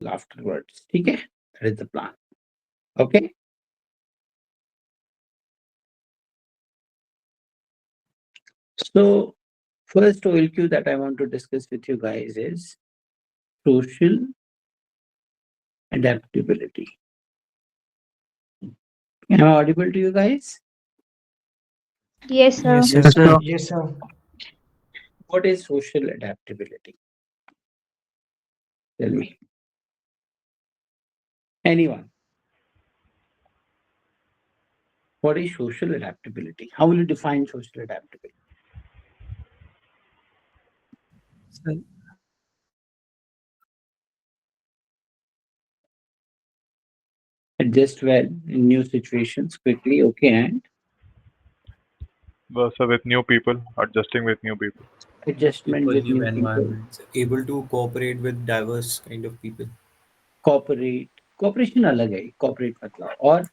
afterwards. Okay, that is the plan. Okay. So first OLQ that I want to discuss with you guys is social adaptability. Am I audible to you guys? Yes, sir. Yes, Yes, sir. sir. Yes, sir. What is social adaptability? Tell me. Anyone? What is social adaptability? How will you define social adaptability? Sir, Adjust well in new situations quickly. Okay, and So with new people, adjusting with new people. adjustment People, with new new people. environments, able to cooperate with diverse kind of people. Cooperate. Cooperation अलग है. Cooperate मतलब और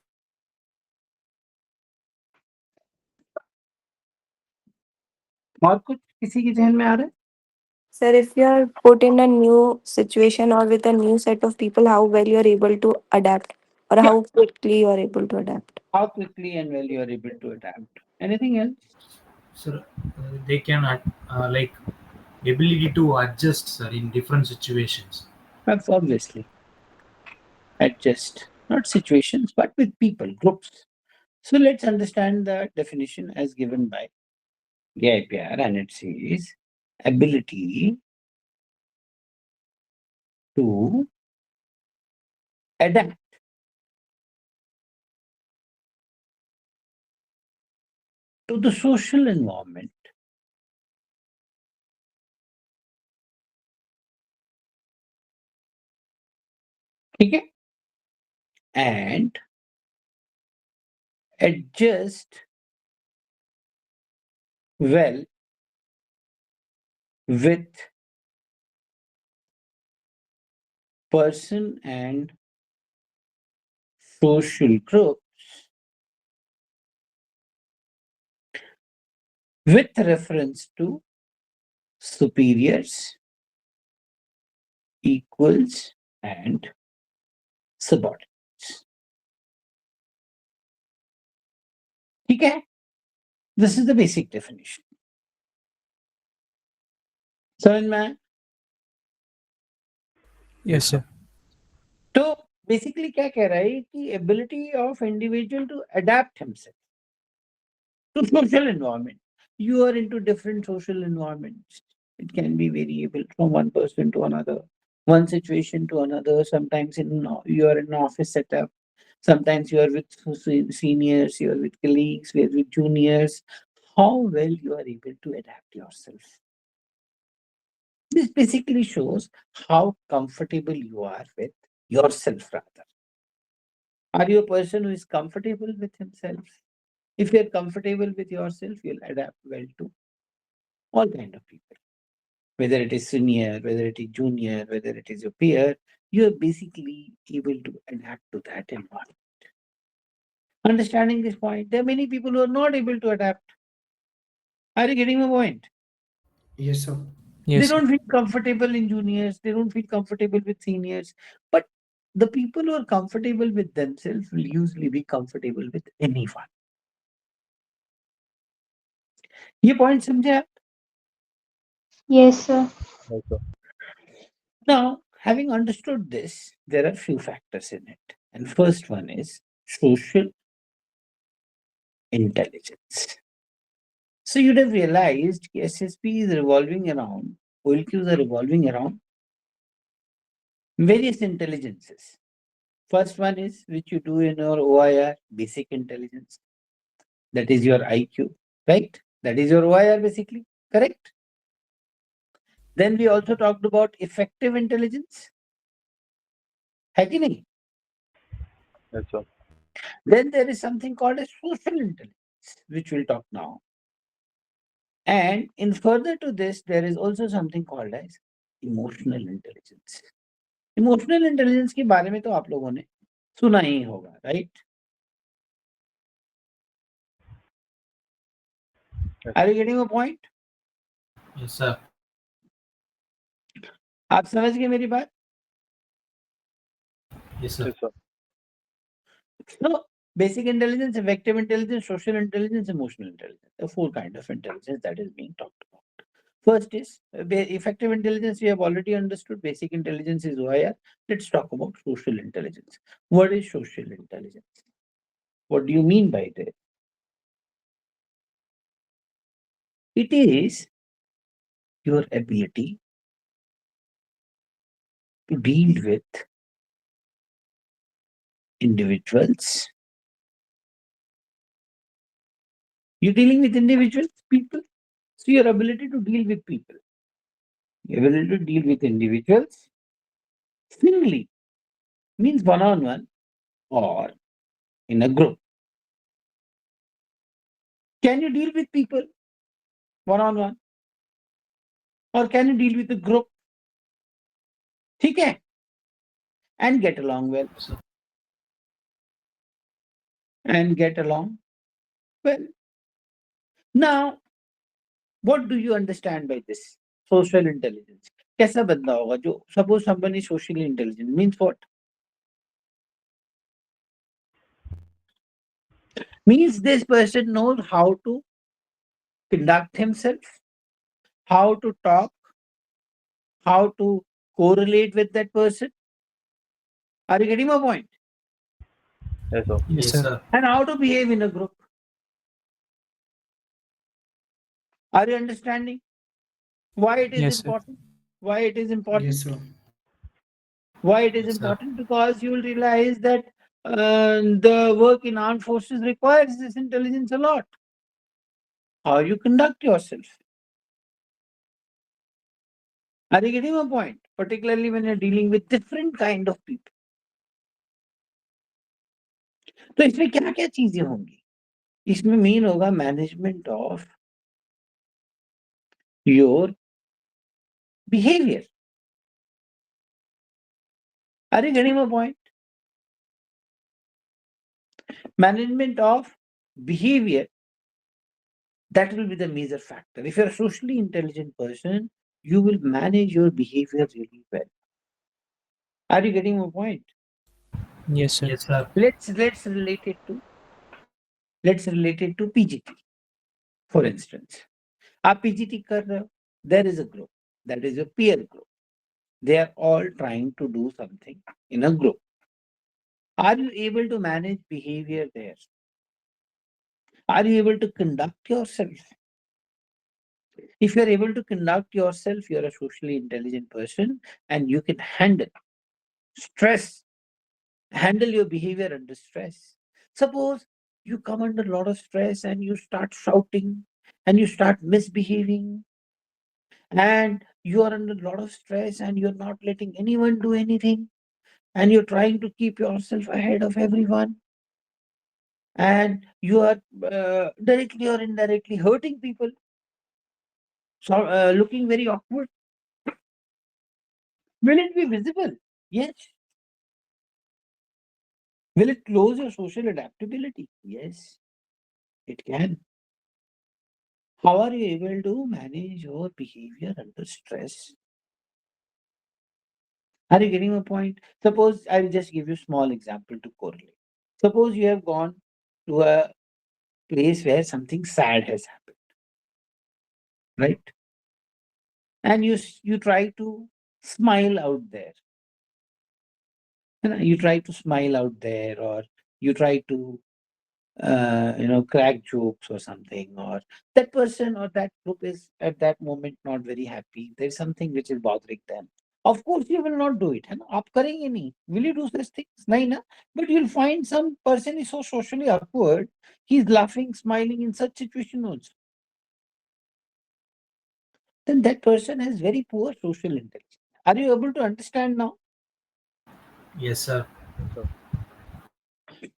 कुछ किसी के जहन में आ रहा है? Sir, if you are put in a new situation or with a new set of people, how well you are able to adapt or Yeah. how quickly you are able to adapt. How quickly and well you are able to adapt. Anything else? Sir, they can like ability to adjust, sir, in different situations. Obviously, adjust. Not situations, but with people, groups. So let's understand the definition as given by GAIPR, and it says ability to adapt to the social environment. Okay? And adjust well with person and social groups with reference to superiors, equals, and subordinates. Okay? This is the basic definition. समझ में आया? yes, sir. तो basically क्या कह रहा है कि ability of individual to adapt himself to social environment. You are into different social environments. It can be variable from one person to another, one situation to another. Sometimes you are in an office setup. Sometimes you are with seniors, you are with colleagues, you are with juniors. How well you are able to adapt yourself. This basically shows how comfortable you are with yourself rather. Are you a person who is comfortable with himself? If you're comfortable with yourself, you'll adapt well to all kind of people. Whether it is senior, whether it is junior, whether it is your peer, you're basically able to adapt to that environment. Understanding this point, there are many people who are not able to adapt. Are you getting my point? Yes, sir. They Yes, sir. don't feel comfortable in juniors, they don't feel comfortable with seniors. But the people who are comfortable with themselves will usually be comfortable with anyone. ये point समझे आप? Yes, sir. Also. Now, having understood this, there are few factors in it. And first one is social intelligence. So you'd have realized SSP is revolving around, OLQs are revolving around various intelligences. First one is which you do in your OIR, basic intelligence. That is your IQ, right? That is your OIR basically, correct? Then we also talked about effective intelligence. है कि नहीं? Yes, sir. Then there is something called as social intelligence, which we'll talk now. And in further to this, there is also something called as emotional intelligence. Emotional intelligence के बारे में तो आप लोगों ने सुना ही होगा, right? Yes. Are you getting a point? Yes, sir. आप समझ गए मेरी बात? Yes, sir. Yes, sir. So, basic intelligence, effective intelligence, social intelligence, emotional intelligence. The four kinds of intelligence that is being talked about. First is effective intelligence. We have already understood. Basic intelligence is OIR. Let's talk about social intelligence. What is social intelligence? What do you mean by that? It is your ability to deal with individuals. You're dealing with individuals, people. So your ability to deal with people, your ability to deal with individuals singly means one-on-one or in a group. Can you deal with people one-on-one or can you deal with a group? ठीक है? And get along well. Sir. And get along well. Now, what do you understand by this? Social intelligence. कैसा बंदा होगा जो suppose someone is socially intelligent means what? Means this person knows how to conduct himself, how to talk, how to correlate with that person. Are you getting my point? Yes, sir. Yes, Yes, sir. sir. And how to behave in a group. Are you understanding why it is Yes, sir. important? Why it is important? Yes, sir. Why it is Yes, sir. important? Because you will realize that the work in armed forces requires this intelligence a lot. How you conduct yourself. Are you getting my point? Particularly when you're dealing with different kind of people. तो इसमें क्या क्या चीजें होंगी? इसमें main होगा management of your behavior. Are you getting my point? Management of behavior, that will be the major factor. If you're a socially intelligent person, you will manage your behavior really well. Are you getting my point? Yes, sir. Yes, sir. Let's relate it to PGT, for instance. आप PGT कर रहे हो, there is a group, that is a peer group. They are all trying to do something in a group. Are you able to manage behavior there? Are you able to conduct yourself? If you're able to conduct yourself, you're a socially intelligent person and you can handle stress, handle your behavior under stress. Suppose you come under a lot of stress and you start shouting and you start misbehaving and you are under a lot of stress and you're not letting anyone do anything and you're trying to keep yourself ahead of everyone and you are directly or indirectly hurting people, so looking very awkward. Will it be visible? Yes. Will it close your social adaptability? Yes, it can. How are you able to manage your behavior under stress? Are you getting my point? Suppose I'll just give you a small example to correlate. Suppose you have gone to a place where something sad has happened, right? And you try to smile out there. You try to smile out there, or you try to crack jokes or something, or that person or that group is at that moment not very happy. There's something which is bothering them. Of course, you will not do it. है ना? आप करेंगे नहीं. Will you do such things? नहीं ना. But you'll find some person is so socially awkward. He's laughing, smiling in such situation also. Then that person has very poor social intelligence. Are you able to understand now? Yes, sir.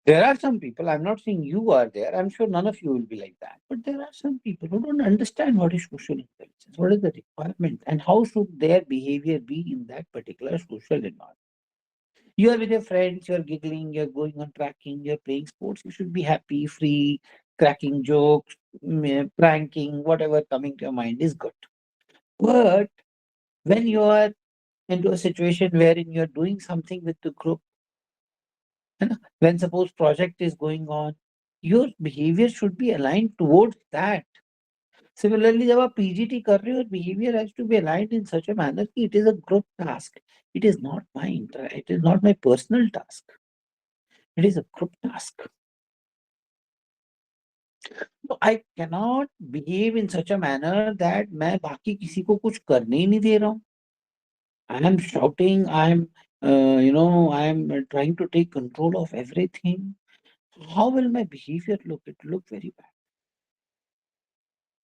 There are some people, I'm not saying you are there, I'm sure none of you will be like that, but there are some people who don't understand what is social intelligence, what is the requirement, and how should their behavior be in that particular social environment. You are with your friends, you're giggling, you're going on tracking, you're playing sports, you should be happy, free, cracking jokes, pranking, whatever coming to your mind is good. But when you are into a situation wherein you're doing something with the group, When suppose project is going on, your behavior should be aligned towards that. Similarly, जब आप PGT कर रहे हो, your behavior has to be aligned in such a manner कि it is a group task. It is not mine. It is not my personal task. It is a group task. So I cannot behave in such a manner that मैं बाकी किसी को कुछ करने ही नहीं दे रहा हूँ. I am shouting. I am, I am trying to take control of everything. How will my behavior look? It will look very bad.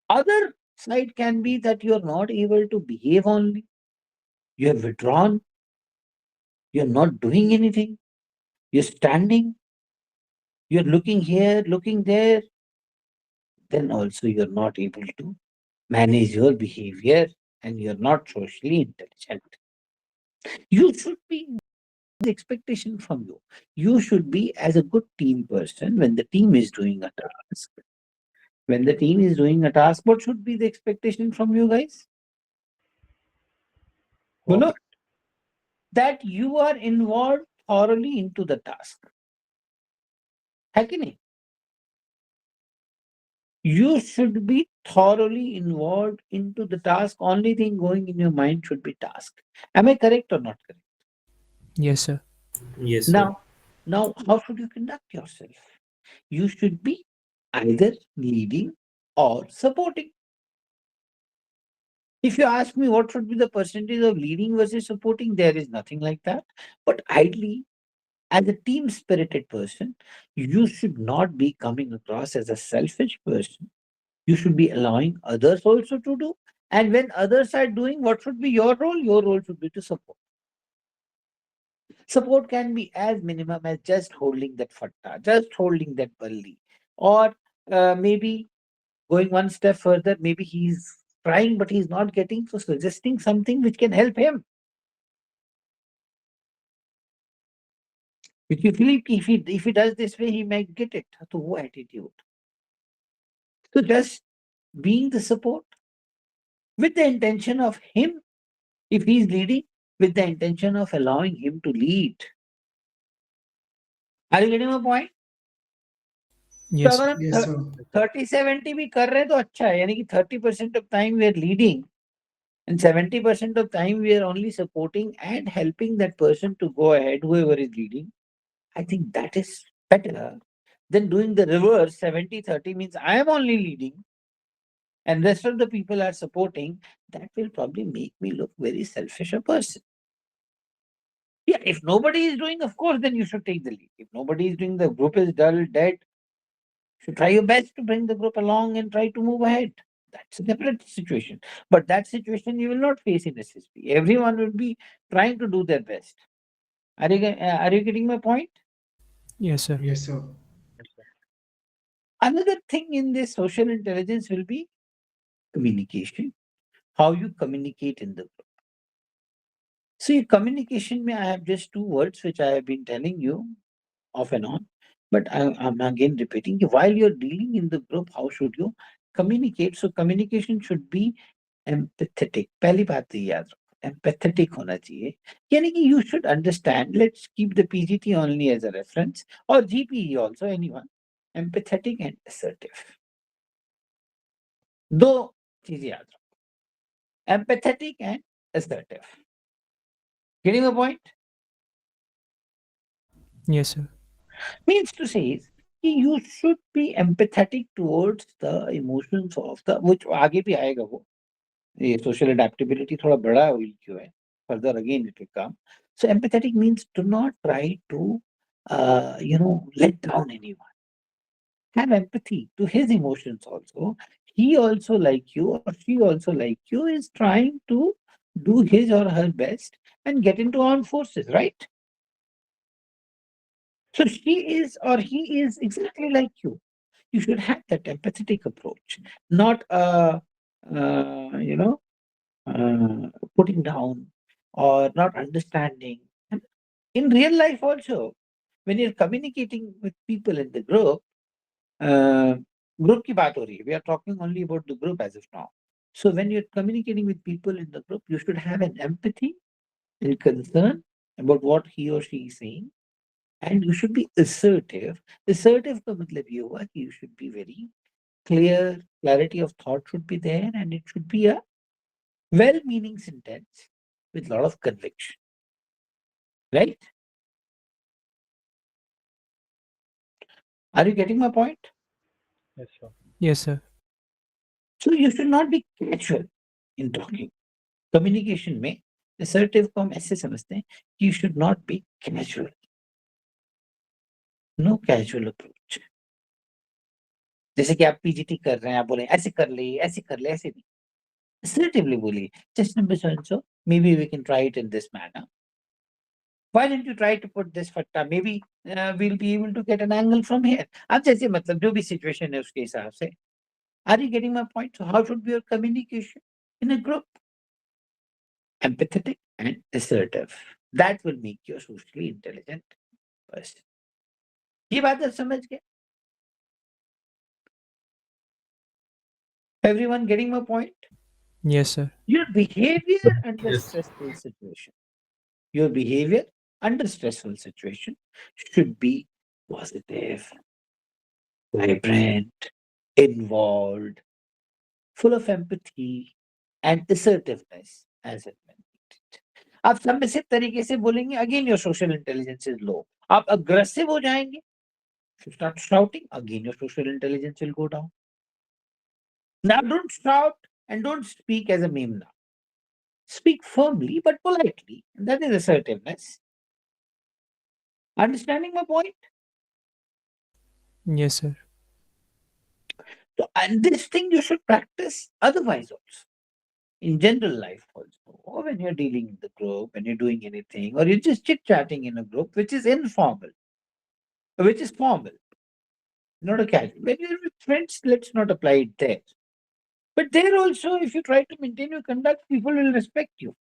Other side can be that you are not able to behave only. You have withdrawn. You're not doing anything. You're standing. You're looking here, looking there. Then also you're not able to manage your behavior and you're not socially intelligent. You should be the expectation from you. You should be as a good team person when the team is doing a task. When the team is doing a task, what should be the expectation from you guys? You know, that you are involved thoroughly into the task. है कि नहीं? You should be thoroughly involved into the task. Only thing going in your mind should be task. Am I correct or not correct? Yes, sir. Yes, sir. Now, how should you conduct yourself? You should be either leading or supporting. If you ask me what should be the percentage of leading versus supporting, there is nothing like that. But ideally, as a team spirited person, you should not be coming across as a selfish person. You should be allowing others also to do. And when others are doing, what should be your role? Your role should be to support. Support can be as minimum as just holding that fatta, just holding that balli, or maybe going one step further, maybe he's trying but he's not getting, so suggesting something which can help him. If you feel if he does this way, he might get it. So wo attitude. So just being the support with the intention of him, if he's leading, with the intention of allowing him to lead. Are you getting my point? Yes. तो अगर हम Yes, sir. 30-70 भी कर रहे हैं तो अच्छा है, यानी कि 30% of time we are leading and 70% of time we are only supporting and helping that person to go ahead, whoever is leading. I think that is better than doing the reverse. 70-30 means I am only leading and rest of the people are supporting. That will probably make me look very selfish a person. Yeah, if nobody is doing, of course, then you should take the lead. If nobody is doing, the group is dull, dead, you should try your best to bring the group along and try to move ahead. That's a separate situation. But that situation you will not face in SSP. Everyone will be trying to do their best. Are you getting my point? Yes, sir. Yes, sir. Another thing in this social intelligence will be communication. How you communicate in the group. See, communication, I have just two words which I have been telling you off and on, but I'm again repeating. While you're dealing in the group, how should you communicate? So communication should be empathetic. पहली बात तो याद रखो, empathetic होना चाहिए. यानी कि you should understand. Let's keep the PGT only as a reference, or GPE also, anyone. Empathetic and assertive. दो चीजें याद रखो. Empathetic and assertive. Getting the point? Yes, sir. Means to say is कि you should be empathetic towards the emotions of the, which आगे भी आएगा वो. ये social adaptability थोड़ा बड़ा क्यों है? Further again it will come. So empathetic means do not try to, let down anyone. Have empathy to his emotions also. He also like you or she also like you is trying to do his or her best and get into armed forces, right? So she is or he is exactly like you. You should have that empathetic approach, not putting down or not understanding. And in real life also, when you're communicating with people in the group, group की बात हो रही है. We are talking only about the group as of now. So when you're communicating with people in the group, you should have an empathy and concern about what he or she is saying And you should be assertive. Assertive का मतलब ये हुआ कि you should be very clear, clarity of thought should be there, and it should be a well-meaning sentence with a lot of conviction. Right? Are you getting my point? Yes, sir. Yes, sir. So you should not be casual in talking. Communication में assertive को हम ऐसे समझते हैं कि you should not be casual. No casual approach. जैसे कि आप पीजीटी कर रहे हैं, आप बोले ऐसे कर ले, ऐसे कर ले, ऐसे नहीं. Assertively बोलिए, just number so and so, maybe we can try it in this manner. Why don't you try to put this fatta? Maybe we'll be able to get an angle from here. अब जैसे मतलब जो भी situation है उसके हिसाब से. Are you getting my point? So how should be your communication in a group? Empathetic and assertive. That will make you a socially intelligent person. ये बात आप समझ गए? Everyone getting my point? Yes, sir. Your behavior under Yes. stressful situation. Your behavior under stressful situation should be positive, vibrant, involved, full of empathy and assertiveness as it meant. आप submissive तरीके से बोलेंगे, again your social intelligence is low. आप aggressive हो जाएंगे, if you start shouting, again your social intelligence will go down. Now don't shout and don't speak as a meme now. Speak firmly but politely, and that is assertiveness. Understanding my point? Yes, sir. So, and this thing you should practice otherwise also. In general life also, or when you're dealing in the group, when you're doing anything, or you're just chit-chatting in a group which is informal, which is formal, not a casual. When you're with friends, let's not apply it there. But there also, if you try to maintain your conduct, people will respect you.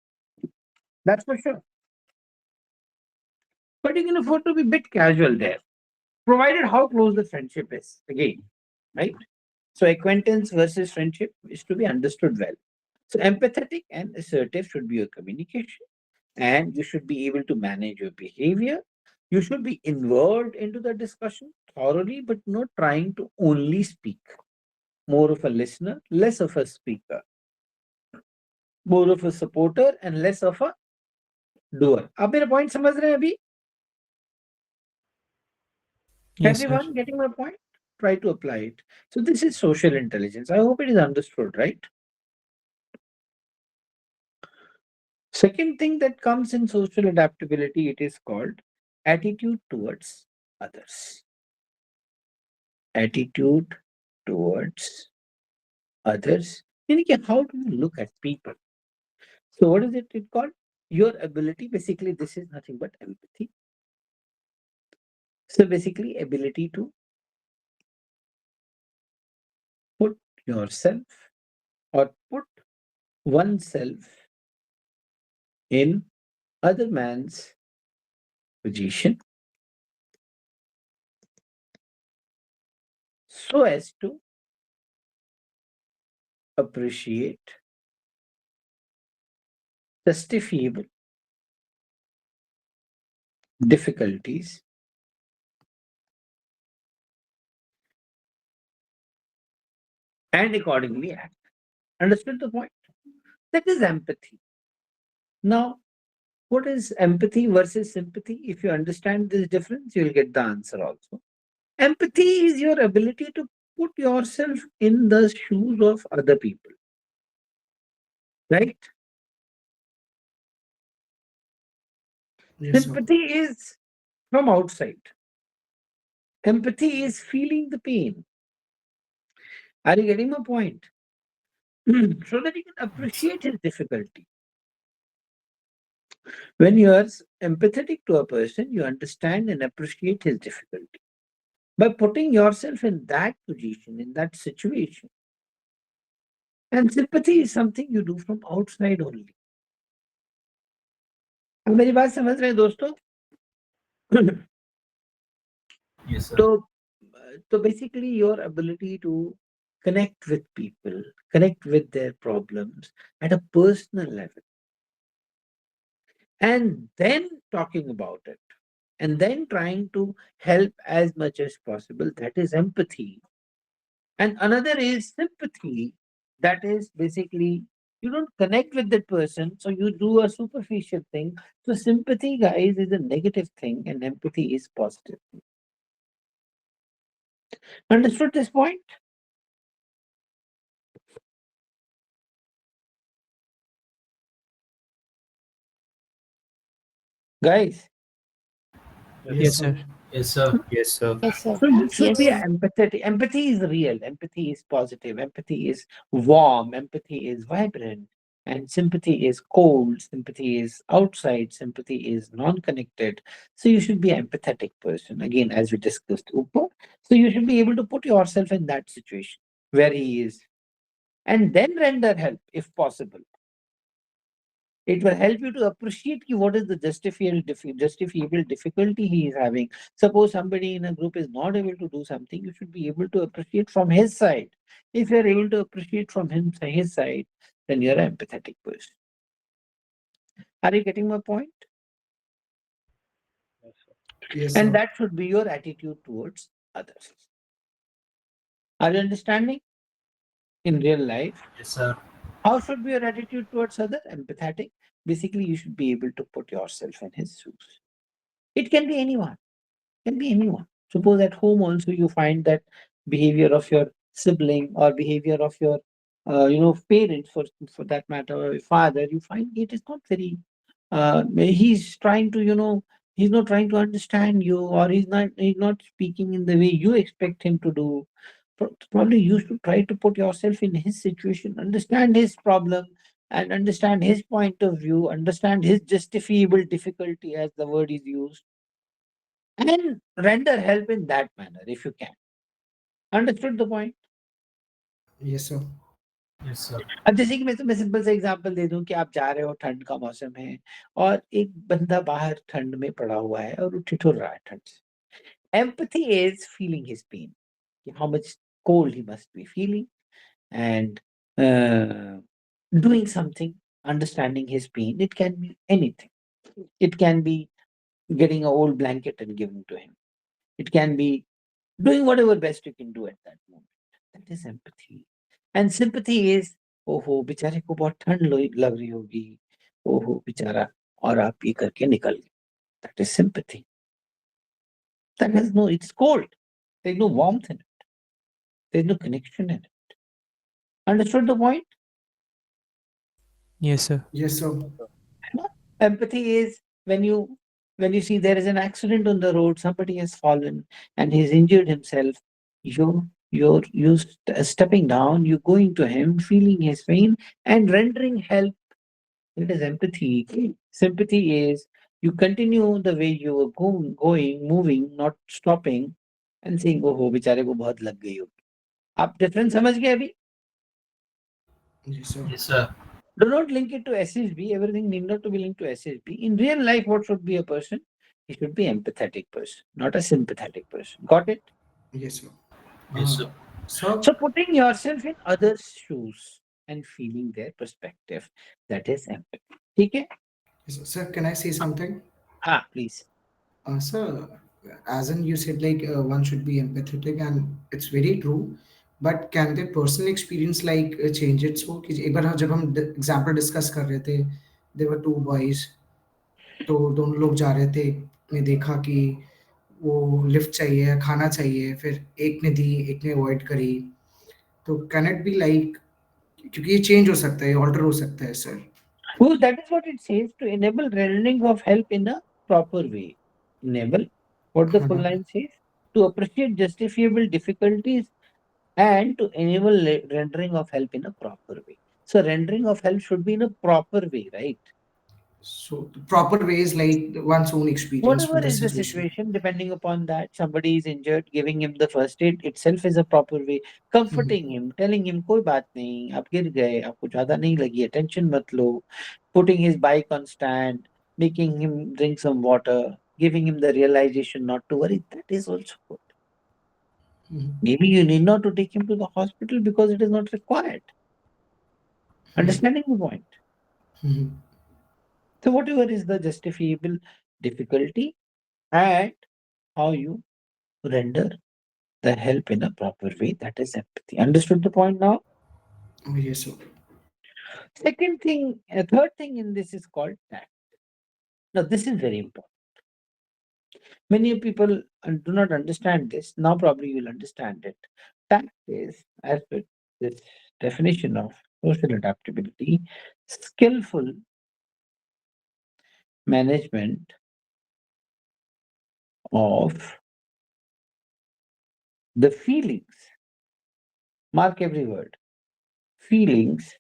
That's for sure. But you can afford to be a bit casual there, provided how close the friendship is. Again, right? So acquaintance versus friendship is to be understood well. So empathetic and assertive should be your communication, and you should be able to manage your behavior. You should be involved into the discussion thoroughly, but not trying to only speak. More of a listener, less of a speaker. More of a supporter and less of a doer. आप मेरा point समझ रहे हैं अभी? Yes, sir. Everyone getting my point? Try to apply it. So this is social intelligence. I hope it is understood, right? Second thing that comes in social adaptability, it is called attitude towards others. Attitude towards others. यानी कि how do you look at people? So what is it called? Your ability, basically this is nothing but empathy. So basically ability to put yourself or put oneself in other man's position so as to appreciate justifiable difficulties and accordingly act. Understood the point? That is empathy. Now, what is empathy versus sympathy? If you understand this difference, you'll get the answer also. Empathy is your ability to put yourself in the shoes of other people. Right? Yes, sir. Sympathy is from outside. Empathy is feeling the pain. Are you getting my point? So that you can appreciate his difficulty. When you are empathetic to a person, you understand and appreciate his difficulty. By putting yourself in that position, in that situation. And sympathy is something you do from outside only. अब मेरी बात समझ रहे हैं दोस्तों? Yes, sir. So basically your ability to connect with people, connect with their problems at a personal level. And then talking about it. and then trying to help as much as possible. That is empathy. And another is sympathy. That is basically you don't connect with that person, so you do a superficial thing. So sympathy, guys, is a negative thing, and empathy is positive. Understood this point? Guys, Yes, sir. Yes, sir. Yes, sir. Yes, sir. so you should Yes, be sir. empathetic. Empathy is real. Empathy is positive. Empathy is warm. Empathy is vibrant. And sympathy is cold. Sympathy is outside. Sympathy is non-connected. So you should be an empathetic person. Again, as we discussed, Upar. So you should be able to put yourself in that situation where he is, and then render help if possible. It will help you to appreciate what is the justifiable difficulty he is having. Suppose somebody in a group is not able to do something, you should be able to appreciate from his side. If you are able to appreciate from his side, then you're an empathetic person. Are you getting my point? Yes, sir. Yes, And sir. that should be your attitude towards others. Are you understanding? In real life, Yes, sir. how should be your attitude towards others? Empathetic. Basically, you should be able to put yourself in his shoes. It can be anyone. Can be anyone. Suppose at home also you find that behavior of your sibling or behavior of your parents, for that matter, or your father, you find it is not very he's trying to he's not trying to understand you, or he's not speaking in the way you expect him to do. Probably you should try to put yourself in his situation, understand his problem, and understand his point of view, understand his justifiable difficulty, as the word is used, and render help in that manner if you can. Understood the point? Yes, sir. Yes, sir. अब जैसे कि मैं तुम्हें simple सा example दे दूं कि आप जा रहे हो, ठंड का मौसम है और एक बंदा बाहर ठंड में पड़ा हुआ है और वो ठिठुर रहा है ठंड से. Empathy is feeling his pain, how much cold he must be feeling, and doing something, understanding his pain. It can be anything. It can be getting an old blanket and giving to him. It can be doing whatever best you can do at that moment. That is empathy. And sympathy is, ओहो बेचारे को बहुत ठंड लग रही होगी, ओहो बेचारा, और आप ये करके निकल गए. That is sympathy. That has no, it's cold. There's no warmth in it. There's no connection in it. Understood the point? Yes, sir. Yes, sir. Empathy is when you see there is an accident on the road, somebody has fallen and he's injured himself. Stepping down, you going to him, feeling his pain and rendering help. It is empathy. Sympathy is you continue the way you were going, moving, not stopping, and saying, "Oh, हो बेचारे को बहुत लग गई होगी." आप difference समझ गए अभी? Yes, sir. Yes, sir. Do not link it to SSB. Everything need not to be linked to SSB. In real life, what should be a person? He should be empathetic person, not a sympathetic person. Got it? Yes, sir. Yes, sir. Sir, So putting yourself in others' shoes and feeling their perspective, that is empathy. Okay? yes, sir. Sir, can I say something? Please. Sir, as in you said, like one should be empathetic, and it's very true. But can their personal experience like change it? So, कि एक बार जब हम example discuss कर रहे थे, there were two boys. तो दोनों लोग जा रहे थे. ने देखा कि वो लिफ्ट चाहिए, खाना चाहिए, फिर एक ने दी, एक ने अवॉइड करी. तो कैन इट बी लाइक, क्योंकि ये चेंज हो सकता है, ऑल्टर हो सकता है sir. Well, that is what it says, to enable rendering of help in a proper way. Enable, what the full line says, to appreciate justifiable difficulties and to enable rendering of help in a proper way. So rendering of help should be in a proper way, right? So the proper way is like one's own experience Whatever with the is the situation. situation, depending upon that, somebody is injured, giving him the first aid itself is a proper way. Comforting him, telling him, कोई बात नहीं, आप गिर गए, आपको ज़्यादा नहीं लगी है, tension मत लो. Putting his bike on stand, making him drink some water, giving him the realization not to worry, that is also good. Maybe you need not to take him to the hospital because it is not required. Understanding the point? So whatever is the justifiable difficulty, and how you render the help in a proper way. That is empathy. Understood the point now? Oh, yes, sir. Second thing, a third thing in this is called tact. Now, this is very important. Many people do not understand this. Now, probably you'll understand it. Tact is, as per this definition of social adaptability, skillful management of the feelings, mark every word, feelings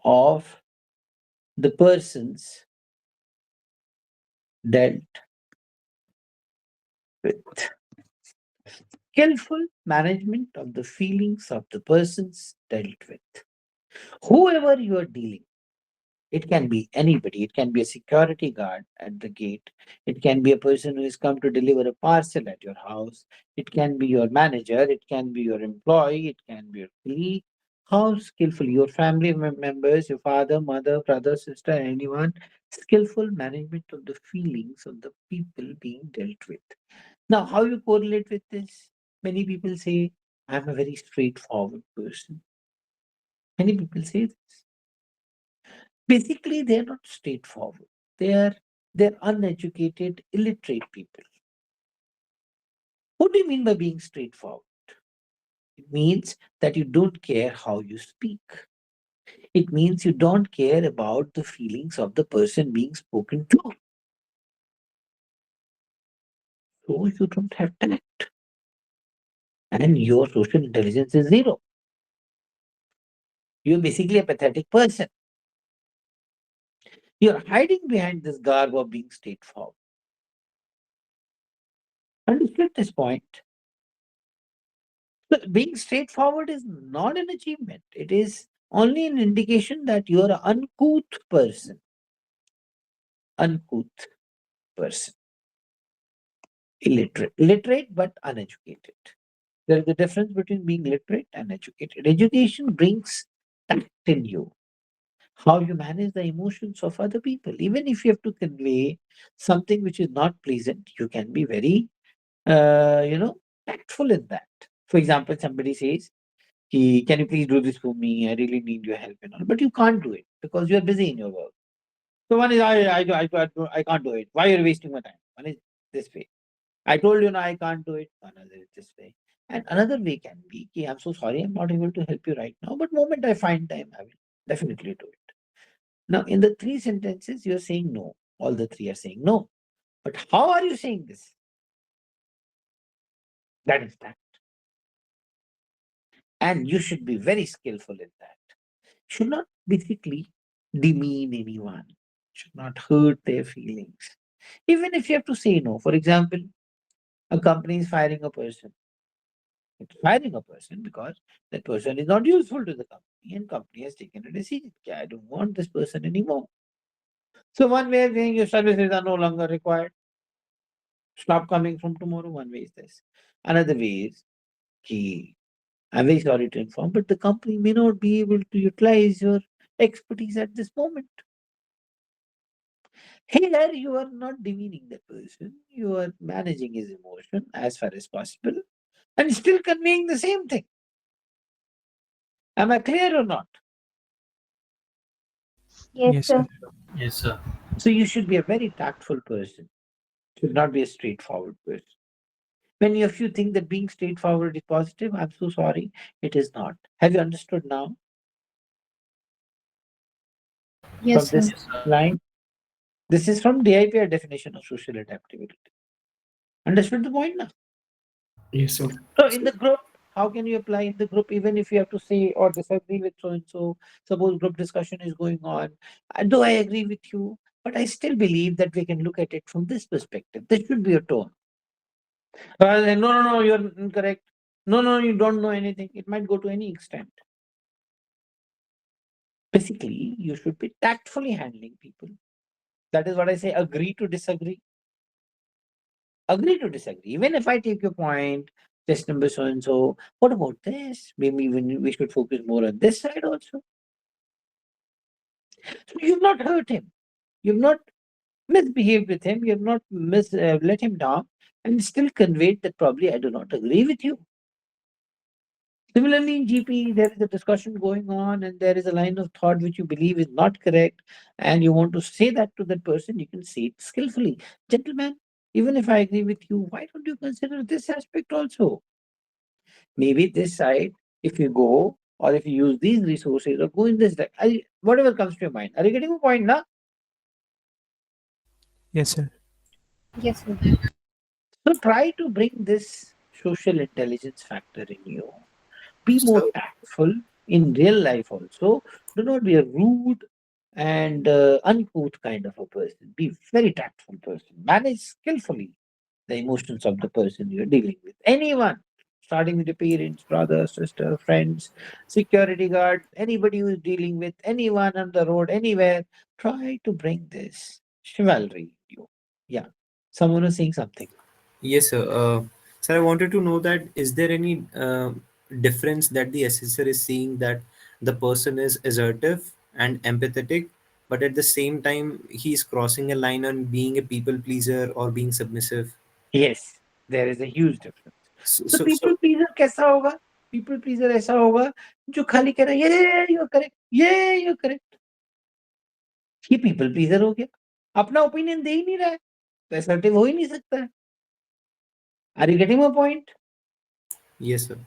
of the persons dealt with. Skillful management of the feelings of the persons dealt with. Whoever you are dealing, it can be anybody. It can be a security guard at the gate. It can be a person who has come to deliver a parcel at your house. It can be your manager. It can be your employee. It can be your colleague. How skillful your family members, your father, mother, brother, sister, anyone. Skillful management of the feelings of the people being dealt with. Now, how you correlate with this? Many people say, I'm a very straightforward person. Many people say this. Basically, they're not straightforward. They're uneducated, illiterate people. What do you mean by being straightforward? It means that you don't care how you speak. It means you don't care about the feelings of the person being spoken to. So you don't have tact. And your social intelligence is zero. You're basically a pathetic person. You're hiding behind this garb of being straightforward. Understood this point? So being straightforward is not an achievement. It is only an indication that you're an uncouth person. Uncouth person. Illiterate. Literate but uneducated. There is a difference between being literate and educated. Education brings tact in you. How you manage the emotions of other people. Even if you have to convey something which is not pleasant, you can be very, tactful in that. For example, somebody says, can you please do this for me? I really need your help and all. But you can't do it because you're busy in your work. So one is, I can't do it. Why are you wasting my time? One is this way. I told you, no, I can't do it. Another is this way. And another way can be, I'm so sorry, I'm not able to help you right now. But moment I find time, I will definitely do it. Now, in the three sentences, you're saying no. All the three are saying no. But how are you saying this? That is that. And you should be very skillful in that. Should not basically demean anyone, should not hurt their feelings. Even if you have to say no, for example, a company is firing a person. It's firing a person because that person is not useful to the company and company has taken a decision. I don't want this person anymore. So one way of saying your services are no longer required. Stop coming from tomorrow. One way is this. Another way is, I'm very sorry to inform, but the company may not be able to utilize your expertise at this moment. Here, you are not demeaning the person, you are managing his emotion as far as possible and still conveying the same thing. Am I clear or not? Yes, sir. Yes, sir. So, you should be a very tactful person, should not be a straightforward person. Many of you think that being straightforward is positive. I'm so sorry, it is not. Have you understood now? Yes, From sir. this line, this is from DIPR definition of social adaptability. Understood the point now? Yes, sir. So in the group, how can you apply in the group even if you have to say or disagree with so and so? Suppose group discussion is going on. Do I agree with you? But I still believe that we can look at it from this perspective. This should be your tone. No, you're incorrect. No, you don't know anything. It might go to any extent. Basically, you should be tactfully handling people. That is what I say, agree to disagree. Agree to disagree. Even if I take your point, test number so and so, what about this? Maybe we should focus more on this side also. So you've not hurt him. You've not misbehaved with him, you have not let him down, and still conveyed that probably I do not agree with you. Similarly, in GP, there is a discussion going on, and there is a line of thought which you believe is not correct, and you want to say that to that person, you can say it skillfully. Gentlemen, even if I agree with you, why don't you consider this aspect also? Maybe this side, if you go, or if you use these resources, or go in this, whatever comes to your mind. Are you getting a point now? Yes, sir. Yes, sir. So try to bring this social intelligence factor in you. Be more So, tactful in real life also. Do not be a rude and uncouth kind of a person. Be very tactful person. Manage skillfully the emotions of the person you're dealing with. Anyone, starting with your parents, brother, sister, friends, security guard, anybody who is dealing with anyone on the road, anywhere, try to bring this chivalry in you. Yeah. Someone is saying something. yes, sir. Sir, I wanted to know that is there any difference that the assessor is seeing that the person is assertive and empathetic, but at the same time he's crossing a line on being a people pleaser or being submissive? Yes, there is a huge difference. So, तो so, people so pleaser कैसा होगा? People pleaser ऐसा होगा जो खाली कह रहा है ये यू करेक्ट, ये यू करेक्ट। ये पीपल प्लीजर हो गया, अपना ओपिनियन दे ही नहीं रहा है, तो असर्टिव हो ही नहीं सकता है। Are you getting my point? yes, sir.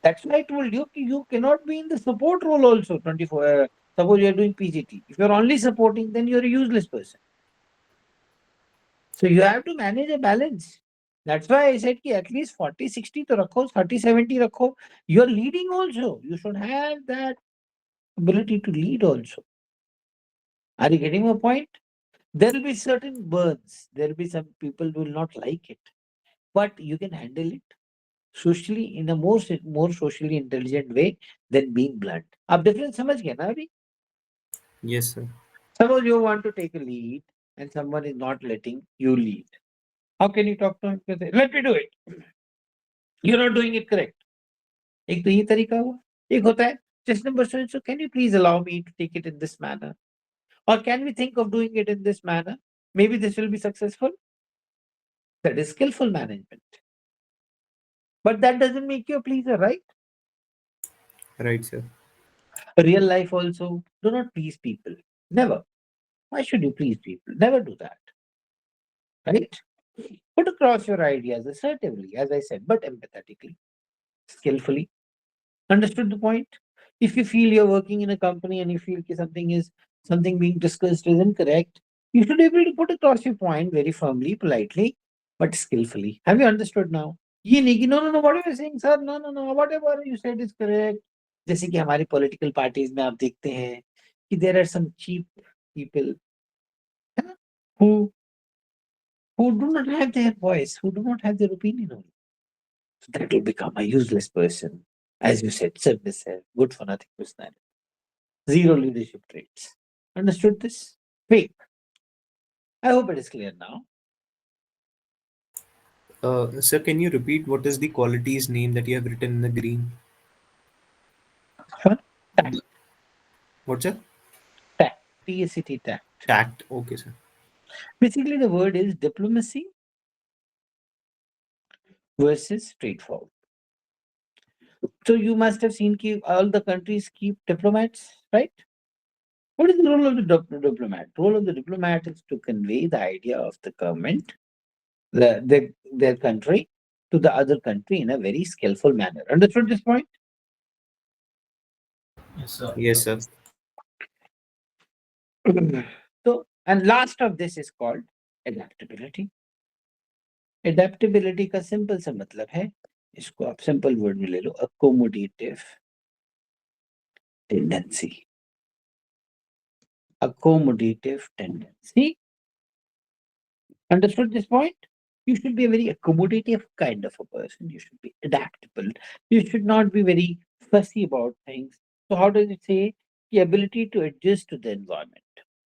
That's why I told you कि you cannot be in the support role also 24. Suppose you are doing PGT. If you are only supporting, then you are a useless person. So you have to manage a balance. That's why I said कि at least 40-60 तो रखो, 30-70 रखो. You are leading also. You should have that ability to lead also. Are you getting my point? There will be certain burns. There will be some people who will not like it, but you can handle it socially in a more socially intelligent way than being blunt. आप difference समझ गए ना अभी? Yes, sir. Suppose you want to take a lead and someone is not letting you lead. How can you talk to him? You say, let me do it. You're not doing it correct. एक तो ये तरीका हुआ, एक होता है just number so can you please allow me to take it in this manner, or can we think of doing it in this manner, maybe this will be successful. That is skillful management, but that doesn't make you a pleaser, right? Right, sir. Real life also, do not please people, never. Why should you please people? Never do that, right? Put across your ideas assertively, as I said, but empathetically, skillfully. Understood the point? If you feel you're working in a company and you feel something being discussed is incorrect, you should be able to put across your point very firmly, politely, but skillfully. Have you understood now? ये नहीं कि no, what are you saying, sir? No, whatever you said is correct. जैसे कि हमारी political parties में आप देखते हैं कि there are some cheap people है ना, who do not have their voice, who do not have their opinion on it. So that will become a useless person. As you said, submissive, good for nothing personality, zero leadership traits. Understood this? Fake. I hope it is clear now. Sir, can you repeat what is the qualities name that you have written in the green? Sure. Tact. What's that? Tact. TACT, tact. Tact. Okay, sir. Basically, the word is diplomacy versus straightforward. So you must have seen all the countries keep diplomats, right? What is the role of the diplomat? Role of the diplomat is to convey the idea of the government, their country, to the other country in a very skillful manner. Understood this point? Yes, sir. Yes, sir. So, and last of this is called adaptability. Adaptability का simple सा मतलब है, इसको आप simple word में ले लो, accommodative tendency. Accommodative tendency. Understood this point? You should be a very accommodative kind of a person. You should be adaptable. You should not be very fussy about things. So how does it say? The ability to adjust to the environment.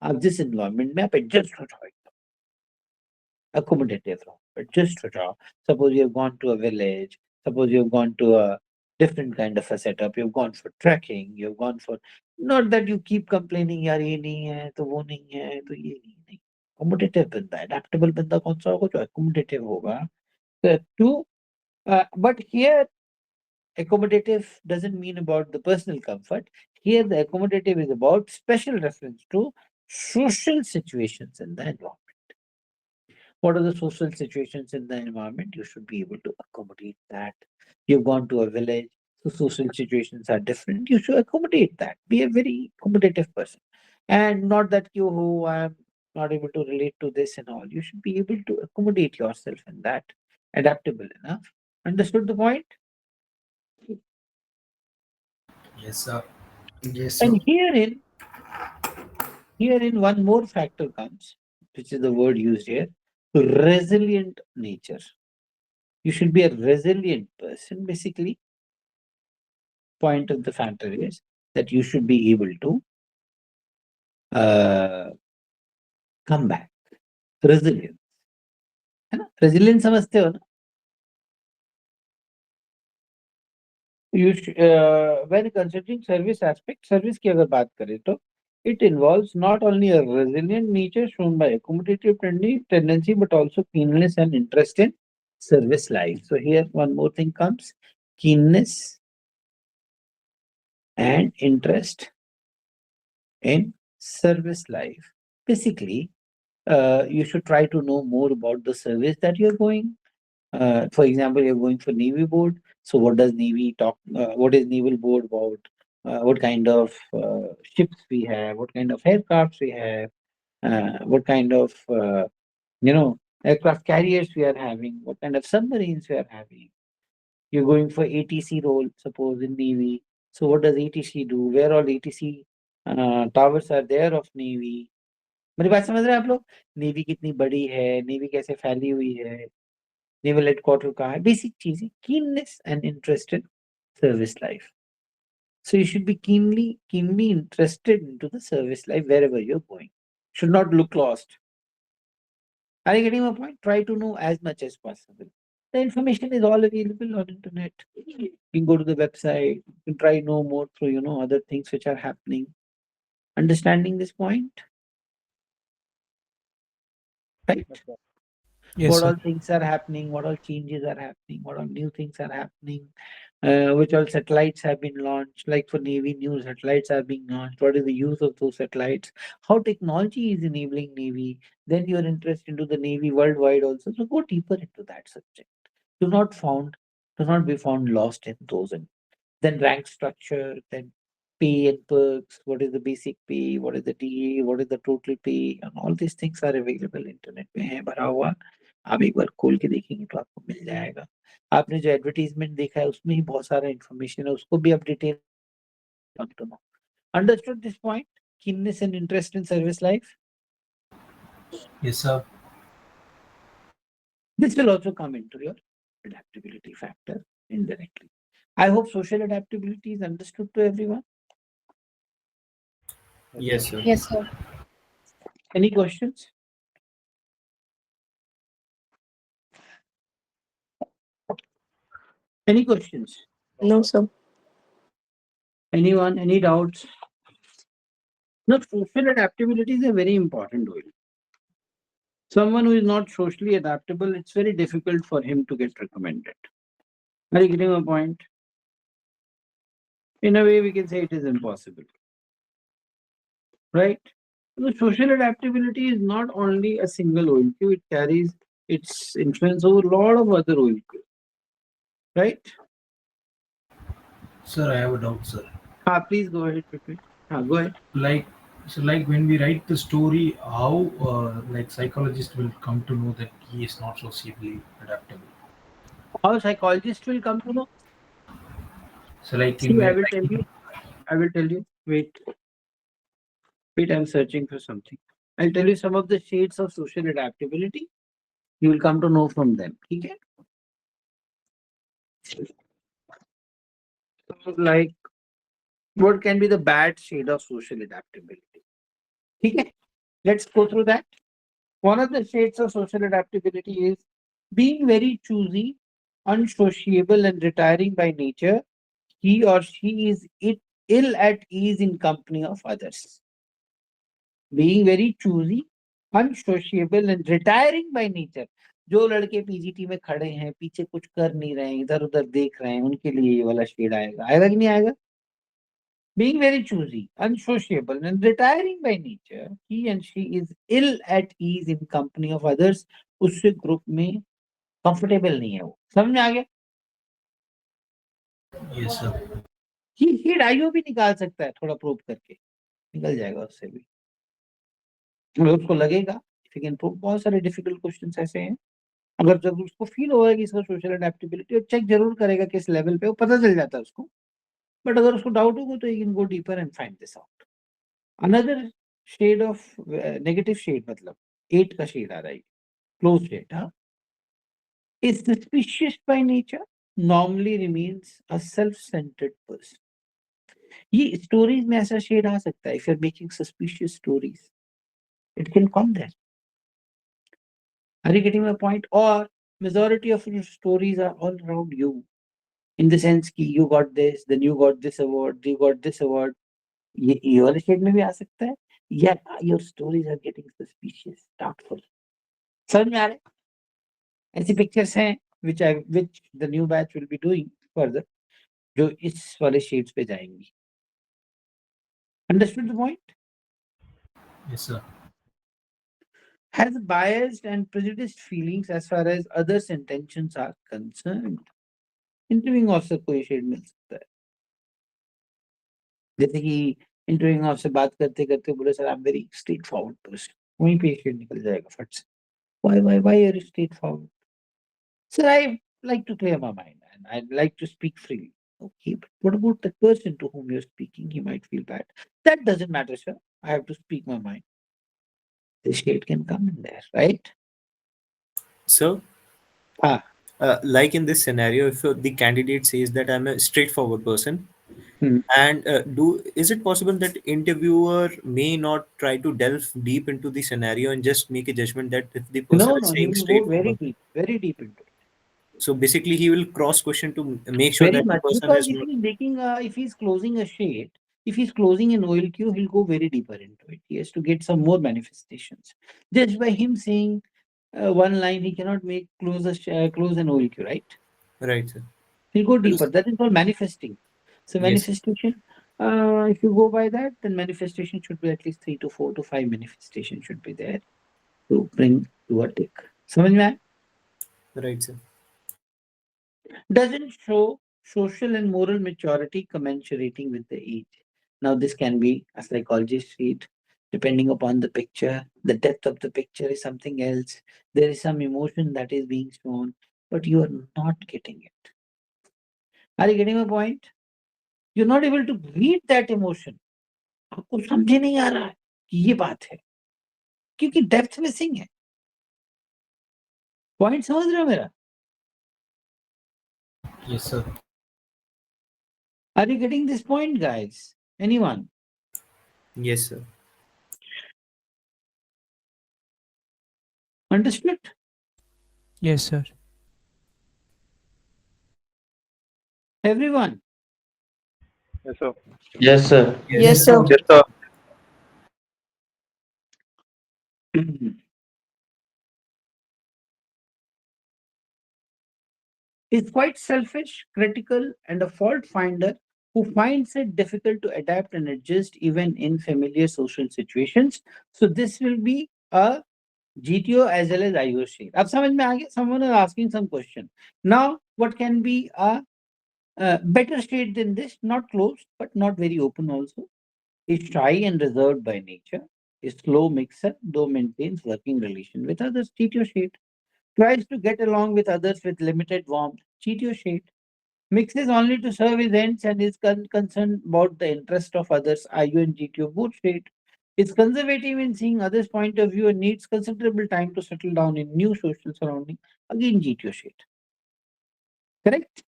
आप जिस environment में आप adjust हो जाओ, accommodative रहो, adjust हो जाओ. Suppose you have gone to a village. Suppose you have gone to a different kind of a setup. You've gone for trekking. You've gone for, not that you keep complaining, यार ये नहीं है, तो वो नहीं है, तो ये नहीं. accommodative बंदा, adaptable बंदा कौन सा होगा? जो accommodative होगा. But here accommodative doesn't mean about the personal comfort. Here the accommodative is about special reference to social situations in the environment. What are the social situations in the environment? You should be able to accommodate that. You've gone to a village, so social situations are different. You should accommodate that. Be a very accommodative person. And not that you who I'm not able to relate to this and all. You should be able to accommodate yourself in that. Adaptable enough. Understood the point? Yes, sir. Yes, sir. And herein one more factor comes, which is the word used here, resilient nature. You should be a resilient person. Basically, point of the factor is that you should be able to come back. Resilience. है ना? Resilience समझते हो ना? When considering service aspect, service की अगर बात करें तो it involves not only a resilient nature shown by accommodative tendency, but also keenness and interest in service life. So here one more thing comes, keenness and interest in service life. Basically, you should try to know more about the service that you're going. For example, you're going for Navy board. So what does Navy talk? What is Naval board about? What kind of ships we have? What kind of aircrafts we have? What kind of aircraft carriers we are having? What kind of submarines we are having? You're going for ATC role, suppose in Navy. So what does ATC do? Where all ATC towers are there of Navy? मेरी बात समझ रहे हैं आप लोग? Navy कितनी बड़ी है, नेवी कैसे फैली हुई है, नेवल हेडक्वार्टर कहाँ है, बेसिक चीजें, keenness and interest in service life. So you should be keenly interested into the service life wherever you're going. Should not look lost. Are you getting my point? Try to know as much as possible. The information is all available on internet. You can go to the website. You can try know more through other things which are happening. Understanding this point, right? Yes, What sir. all things are happening, what all changes are happening, what all new things are happening, which all satellites have been launched, like for Navy, new satellites are being launched. What is the use of those satellites? How technology is enabling Navy? Then your interest into the Navy worldwide also. So go deeper into that subject. Do not be found lost in those. And then rank structure, then pay and perks, what is the basic pay, what is the DA, what is the total pay, and all these things are available internet में है भरा हुआ. आप एक बार खोल के देखेंगे तो आपको मिल जाएगा. आपने जो एडवर्टीजमेंट देखा है उसमें ही बहुत सारा इंफॉर्मेशन है, उसको भी आप detail to know. Understood this point? Keenness and interest in service life. Yes, sir. This will also come into your adaptability factor indirectly. I hope social adaptability is understood to everyone. Yes, sir. Yes, sir. Any questions? Any questions? No, sir. Anyone? Any doubts? No, social adaptability is a very important role. Someone who is not socially adaptable, it's very difficult for him to get recommended. Are you getting my point? In a way, we can say it is impossible. Right? The social adaptability is not only a single OLQ, it carries its influence over a lot of other OLQ. Right? Sir, I have a doubt, sir. Please go ahead, Pipin. Go ahead. Like when we write the story, how like psychologist will come to know that he is not socially adaptable? How psychologists will come to know? So like See, I will tell you. Wait, I'm searching for something. I'll tell you some of the shades of social adaptability. You will come to know from them. Okay? So, like, what can be the bad shade of social adaptability? Okay? Let's go through that. One of the shades of social adaptability is being very choosy, unsociable, and retiring by nature. He or she is ill at ease in company of others. Being very choosy, unsociable and retiring by nature. जो लड़के PGT में खड़े हैं, पीछे कुछ कर नहीं रहे हैं, इधर उधर देख रहे हैं, उनके लिए ये वाला शेड आएगा। आएगा कि नहीं आएगा? Being very choosy, unsociable, and retiring by nature, he and she is ill at ease in company of others. उससे ग्रुप में कंफर्टेबल नहीं है वो। समझ में आ गया? Yes, sir. ही डाइयो भी निकाल सकता है, थोड़ा प्रूव करके निकल जाएगा उससे भी। अगर उसको लगेगा बहुत सारे डिफिकल्ट क्वेश्चंस ऐसे हैं, अगर जब उसको फील होगा कि इसका सोशल एडेप्टेबिलिटी, और चेक जरूर करेगा किस लेवल पे, वो पता चल जाता है उसको। बट अगर उसको डाउट होगा तो you can go deeper and find this out. Another shade of negative shade, मतलब 8 का शेड आ रहा है, क्लोज शेड, हाँ, is suspicious by nature, normally remains a self-centered person. ये स्टोरीज में ऐसा शेड आ सकता है। if you're making suspicious stories, it can come there. Are you getting my point? Or majority of your stories are all around you, in the sense कि you got this, then you got this award, you got this award. ये वाले shade में भी आ सकता है। Yeah, your stories are getting suspicious, doubtful. समझ में आ रहा है? ऐसी पिक्चर्स हैं which the new batch will be doing further, जो इस वाले शेड्स पे जाएंगी। Understood the point? Yes, sir. Has biased and prejudiced feelings as far as others' intentions are concerned. Interviewing officer को ये शेड मिल सकता है। जैसे कि इंटरव्यूइंग ऑफिसर बात करते करते बोले, sir I am very straight forward person, वहीं पे शेड निकल जाएगा फट से। Why are you straight forward? Sir, I like to clear my mind and I like to speak freely. Okay, but what about the person to whom you're speaking? He might feel bad. That doesn't matter, sir. I have to speak my mind. The shade can come in there, right? So, Ah. like in this scenario, if the candidate says that I'm a straightforward person, and is it possible that interviewer may not try to delve deep into the scenario and just make a judgment that if the person No, is he saying will go straightforward, very deep into it. so basically he will cross question to make sure Very that the much, person because is if not. he's making if he's closing a shade, if he's closing an OLQ, he'll go very deeper into it. He has to get some more manifestations. Just by him saying one line, he cannot close an OLQ, right? Right, sir. He'll go deeper. That is called manifesting. So Yes. manifestation, if you go by that, then manifestation should be at least 3 to 4 to 5 manifestations should be there to bring to a tick. समझ में आया? Right, sir. Doesn't show social and moral maturity commensurating with the age. Now, this can be a psychologist read, depending upon the picture. The depth of the picture is something else. There is some emotion that is being shown, but you are not getting it. Are you getting my point? You're not able to read that emotion. आपको समझे नहीं आ रहा है कि ये बात है, क्योंकि डेप्थ मिसिंग है। पॉइंट समझ रहे हो मेरा? Yes, sir. Are you getting this point, guys? Anyone? Yes, sir. Understood? Yes, sir. Everyone? Yes, sir. Yes, sir. Yes, sir. Yes, sir. Is quite selfish, critical, and a fault finder who finds it difficult to adapt and adjust even in familiar social situations. So this will be a GTO as well as IO shade. अब समझ में आ गया? Someone is asking some question. Now, what can be a better shade than this? Not closed, but not very open also. Is shy and reserved by nature. Is slow mixer, though maintains working relation with others. GTO shade. Tries to get along with others with limited warmth. GTO shade. Mixes only to serve his ends and is concerned about the interest of others. IU and GTO both shade. Is conservative in seeing others' point of view and needs considerable time to settle down in new social surrounding. Again, GTO shade. Correct?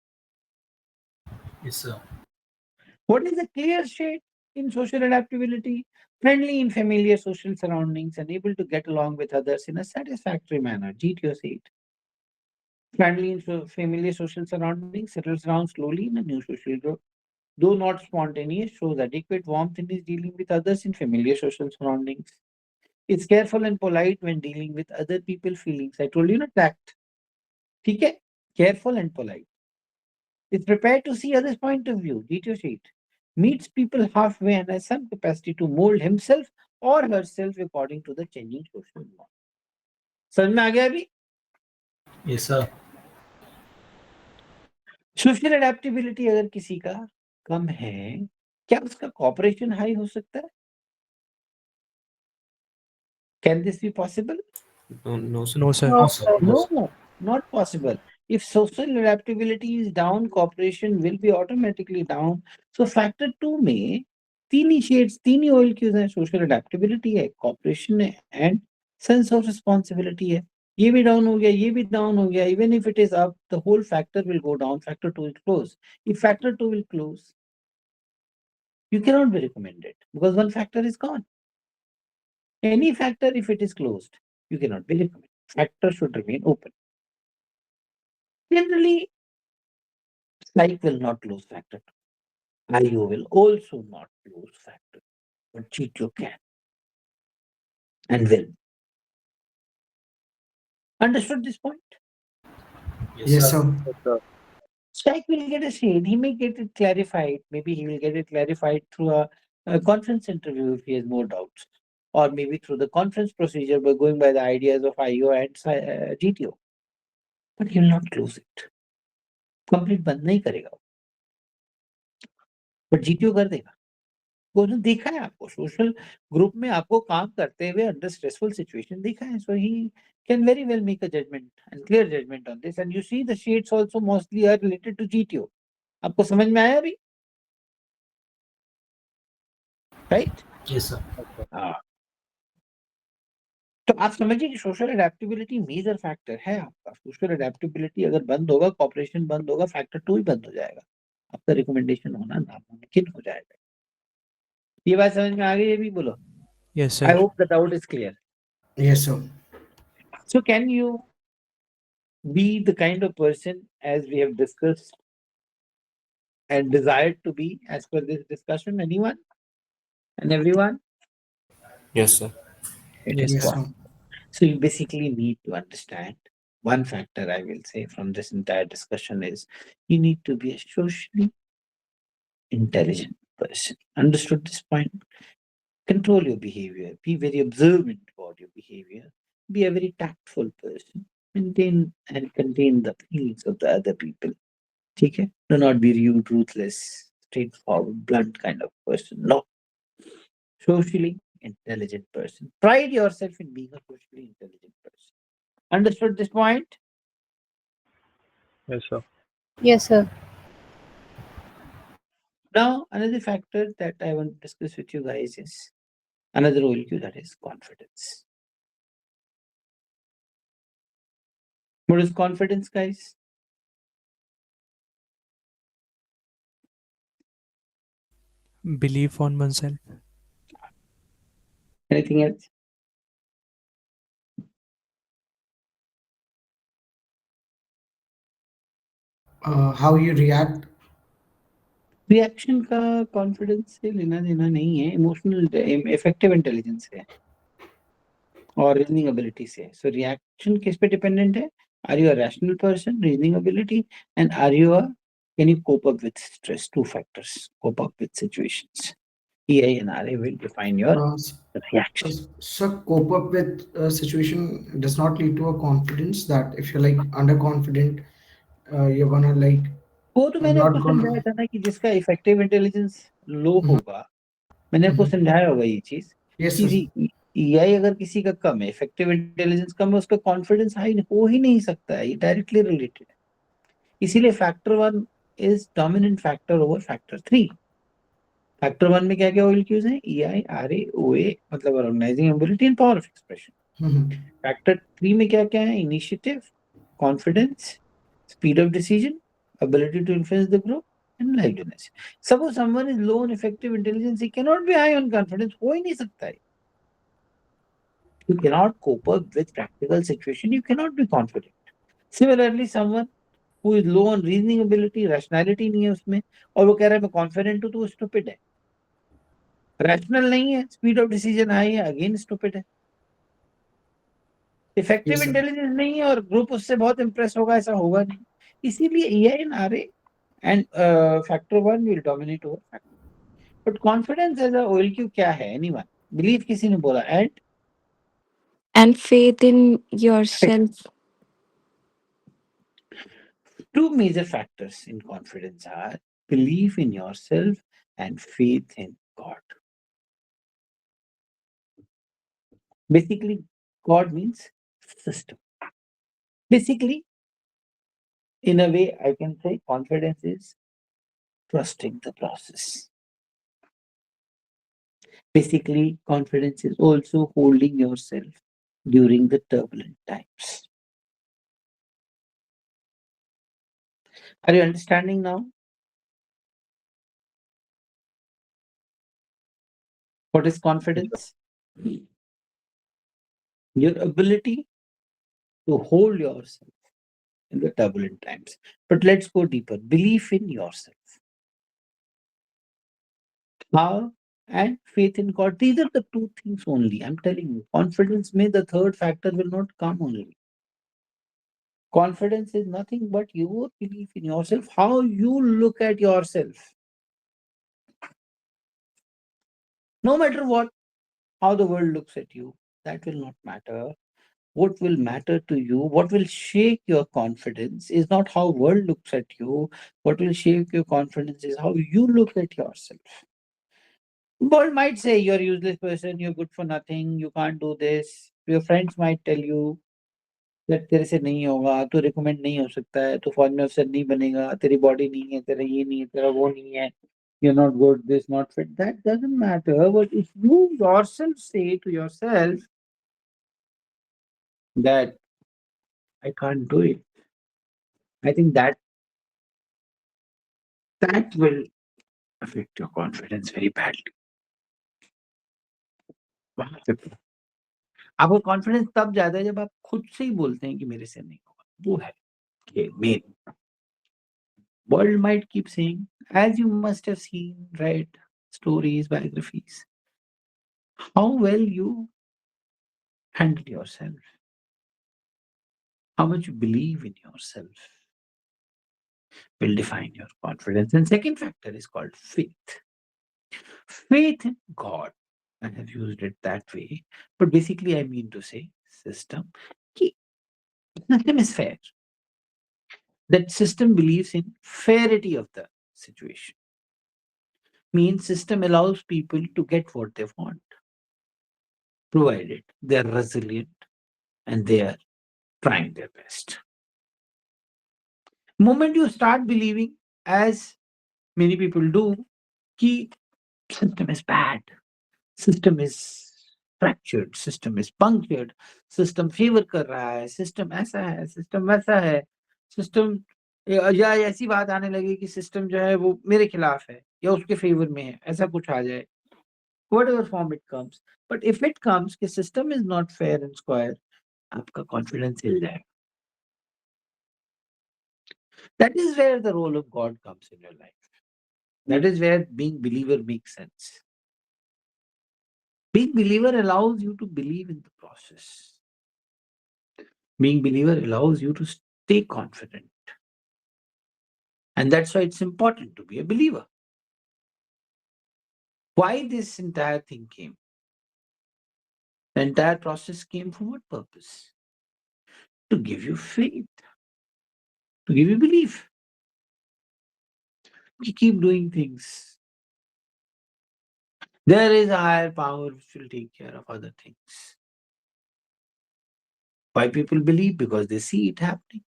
Yes, sir. What is a clear shade in social adaptability? Friendly in familiar social surroundings and able to get along with others in a satisfactory manner. GTO shade. Friendly in familiar social surroundings, settles down slowly in a new social group. Though not spontaneous, shows adequate warmth in his dealing with others in familiar social surroundings. It's careful and polite when dealing with other people's feelings. I told you ना tact. ठीक है? Careful and polite. It's prepared to see others' point of view. Detail sheet. Meets people halfway and has some capacity to mold himself or herself according to the changing social norm. समझ में आ गया अभी? Yes, sir. Social adaptability अगर किसी का कम है, क्या उसका कॉपरेशन हाई हो सकता है? Can this be possible? No, sir. No, sir. No, sir. No, sir. No, not possible. If social adaptability is down, cooperation will be automatically down. So factor 2 में तीन ही shades, तीन ही OLQs हैं. Social adaptability है, cooperation है, and sense of responsibility है. ये भी down हो गया, ये भी down हो गया. Even if it is up, the whole factor will go down. Factor 2 will close. If factor 2 will close, you cannot be recommended because one factor is gone. Any factor, if it is closed, you cannot be recommended. Factor should remain open. Generally, psych will not close factor 2. IO will also not close factor, but GTO can and will. Understood this point? Yes, sir. Psych will get a shade. He may get it clarified. Maybe he will get it clarified through a conference interview if he has more doubts, or maybe through the conference procedure by going by the ideas of IO and GTO. But he will not close it. Complete बंद नहीं करेगा. But GTO कर देगा. वो जो देखा है आपको सोशल ग्रुप में आपको काम करते हुए अंडर स्ट्रेसफुल सिचुएशन देखा है. So he can very well make a judgment and clear judgment on this. And you see the shades also mostly are related to GTO. आपको समझ में आया अभी? Right? Yes, sir. हाँ. तो आप समझिए कि सोशल एडेप्टेबिलिटी मेजर फैक्टर है आपका. सोशल एडेप्टेबिलिटी अगर बंद होगा, कॉपरेशन बंद होगा, फैक्टर 2 ही बंद हो जाएगा. आपका रिकमेंडेशन होना नामुमकिन हो जाएगा. ये बात समझ में आ गई? ये भी बोलो. Yes, I sir. hope the doubt is clear. Yes, sir. So can you be the kind of person as we have discussed and desired to be as per this discussion? Anyone and everyone? Yes, sir. It Yes, is Yes, one. sir. So you basically need to understand one factor, I will say, from this entire discussion is you need to be a socially intelligent person. Understood this point? Control your behavior. Be very observant about your behavior. Be a very tactful person. Maintain and contain the feelings of the other people. Okay? Do not be rude, ruthless, straightforward, blunt kind of person. No. Socially intelligent person. Pride yourself in being a socially intelligent person. Understood this point? Yes, sir. Yes, sir. Now, another factor that I want to discuss with you guys is another OLQ, that is confidence. What is confidence, guys? Belief on oneself. Anything else? How you react. Reaction का confidence से लेना देना नहीं है, emotional effective intelligence है और reasoning ability से. So reaction किस पे डिपेंडेंट है? Are you a rational person, reasoning ability, and are you a can you cope up with stress? Two factors. Cope up with situations. EI and RA will define your reaction. So cope up with a situation does not lead to a confidence that if you're like underconfident, you're gonna like वो तो मैंने not आपको gonna. समझाया था ना कि जिसका effective intelligence लो होगा, मैंने आपको समझाया होगा ये चीज. Yes, sir. EI अगर किसी का कम है, इफेक्टिव इंटेलिजेंस कम है, उसका कॉन्फिडेंस हाई हो ही नहीं सकता है. ये डायरेक्टली रिलेटेड है. इसीलिए factor 1 is dominant factor over factor 3. Factor 1 में क्या क्या OLQs हैं? EI, RA, OA मतलब organising ability and power of expression. Factor 3 में क्या क्या है? Initiative, confidence, speed of decision, ability to influence the group, and liveliness. Suppose someone is low on effective intelligence, he cannot be high on confidence. हो ही नहीं सकता है. You cannot cope up with practical situation. You cannot be confident. Similarly, someone who is low on reasoning ability, rationality नहीं है उसमें, और वो कह रहा है मैं confident हूँ, तो वो stupid है. Rational नहीं है, speed of decision high है, again stupid है. Effective Yes, sir. इंटेलिजेंस नहीं है और ग्रुप उससे बहुत इंप्रेस होगा, ऐसा होगा नहीं. इसीलिए EI and RA and factor 1 will dominate over factor. But confidence as a OLQ क्या है? Anyone? Belief किसी ने बोला. And faith in And yourself. two major factors in confidence are belief in yourself and faith in God. Basically, God means system. Basically, in a way, I can say confidence is trusting the process. Basically, confidence is also holding yourself during the turbulent times. Are you understanding now? What is confidence? Your ability to hold yourself in the turbulent times. But let's go deeper. Belief in yourself. How and faith in God. These are the two things only. I'm telling you. Confidence may the third factor will not come only. Confidence is nothing but your belief in yourself, how you look at yourself. No matter what, how the world looks at you, that will not matter. What will matter to you, what will shake your confidence is not how world looks at you. What will shake your confidence is how you look at yourself. World might say you're a useless person, you're good for nothing, you can't do this. Your friends might tell you that तेरे से नहीं होगा, तू recommend नहीं हो सकता है, तू फौज में अफसर नहीं बनेगा, तेरी body नहीं है, तेरा ये नहीं है, तेरा वो नहीं है, you're not good, this, not fit. That doesn't matter. But if you yourself say to yourself that I can't do it, I think that will affect your confidence very badly. वहां से आपको कॉन्फिडेंस तब ज्यादा है जब आप खुद से ही बोलते हैं कि मेरे से नहीं होगा. वो है कि main. World might keep saying, as you must have seen, right? Stories, biographies, how well you handle yourself, how much you believe in yourself will define your confidence. And second factor is called faith. Faith in God. I have used it that way. But basically, I mean to say system. Ki system is fair. That system believes in fairity of the situation. Means system allows people to get what they want, provided they are resilient and they are trying their best. Moment you start believing, as many people do, कि system is bad, system is fractured, system is punctured, system favor कर रहा है, system ऐसा है, system वैसा है, system या ऐसी बात आने लगी कि system जो है वो मेरे खिलाफ है या उसके फेवर में है, ऐसा कुछ आ जाए. Whatever form it comes. But if it comes कि system is not fair and square, आपका confidence हिल जाएगा. That is where the role of God comes in your life. That is where being believer makes sense. Being believer allows you to believe in the process. Being believer allows you to stay confident. And that's why it's important to be a believer. Why this entire thing came? The entire process came for what purpose? To give you faith, to give you belief. You keep doing things. There is a higher power which will take care of other things. Why people believe? Because they see it happening.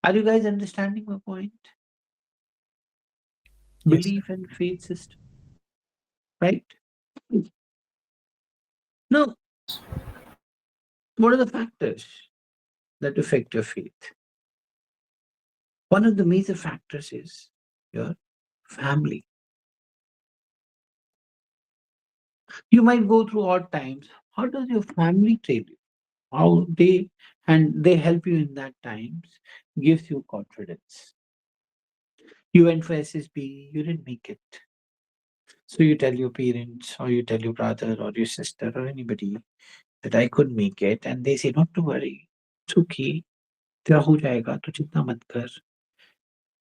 Are you guys understanding my point? Yes. Belief and faith system, right? Now, what are the factors that affect your faith? One of the major factors is your family. You might go through odd times. How does your family treat you? How they help you in that times gives you confidence. You went for SSB, you didn't make it. So you tell your parents or you tell your brother or your sister or anybody that I could make it, and they say, not to worry, it's okay, तेरा हो जाएगा, तू चिंता मत कर,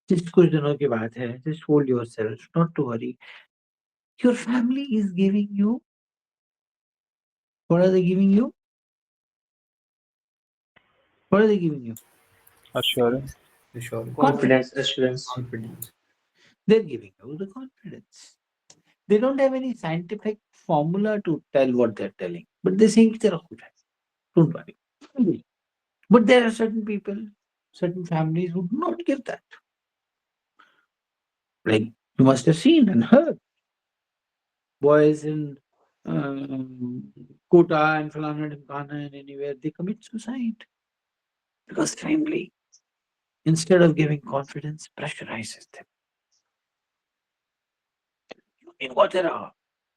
just कुछ दिनों की बात है, just hold yourself, not to worry. Your family is giving you, what are they giving you? What are they giving you? Assurance. Assurance. Confidence, assurance. Confidence. They're giving you the confidence. They don't have any scientific formula to tell what they're telling, but they're saying, "तेरा हो जाएगा, don't worry." But there are certain people, certain families who do not give that. Like you must have seen and heard boys in Kota and Falana Dhimkana and anywhere, they commit suicide because family, instead of giving confidence, pressurizes them. इनको तेरा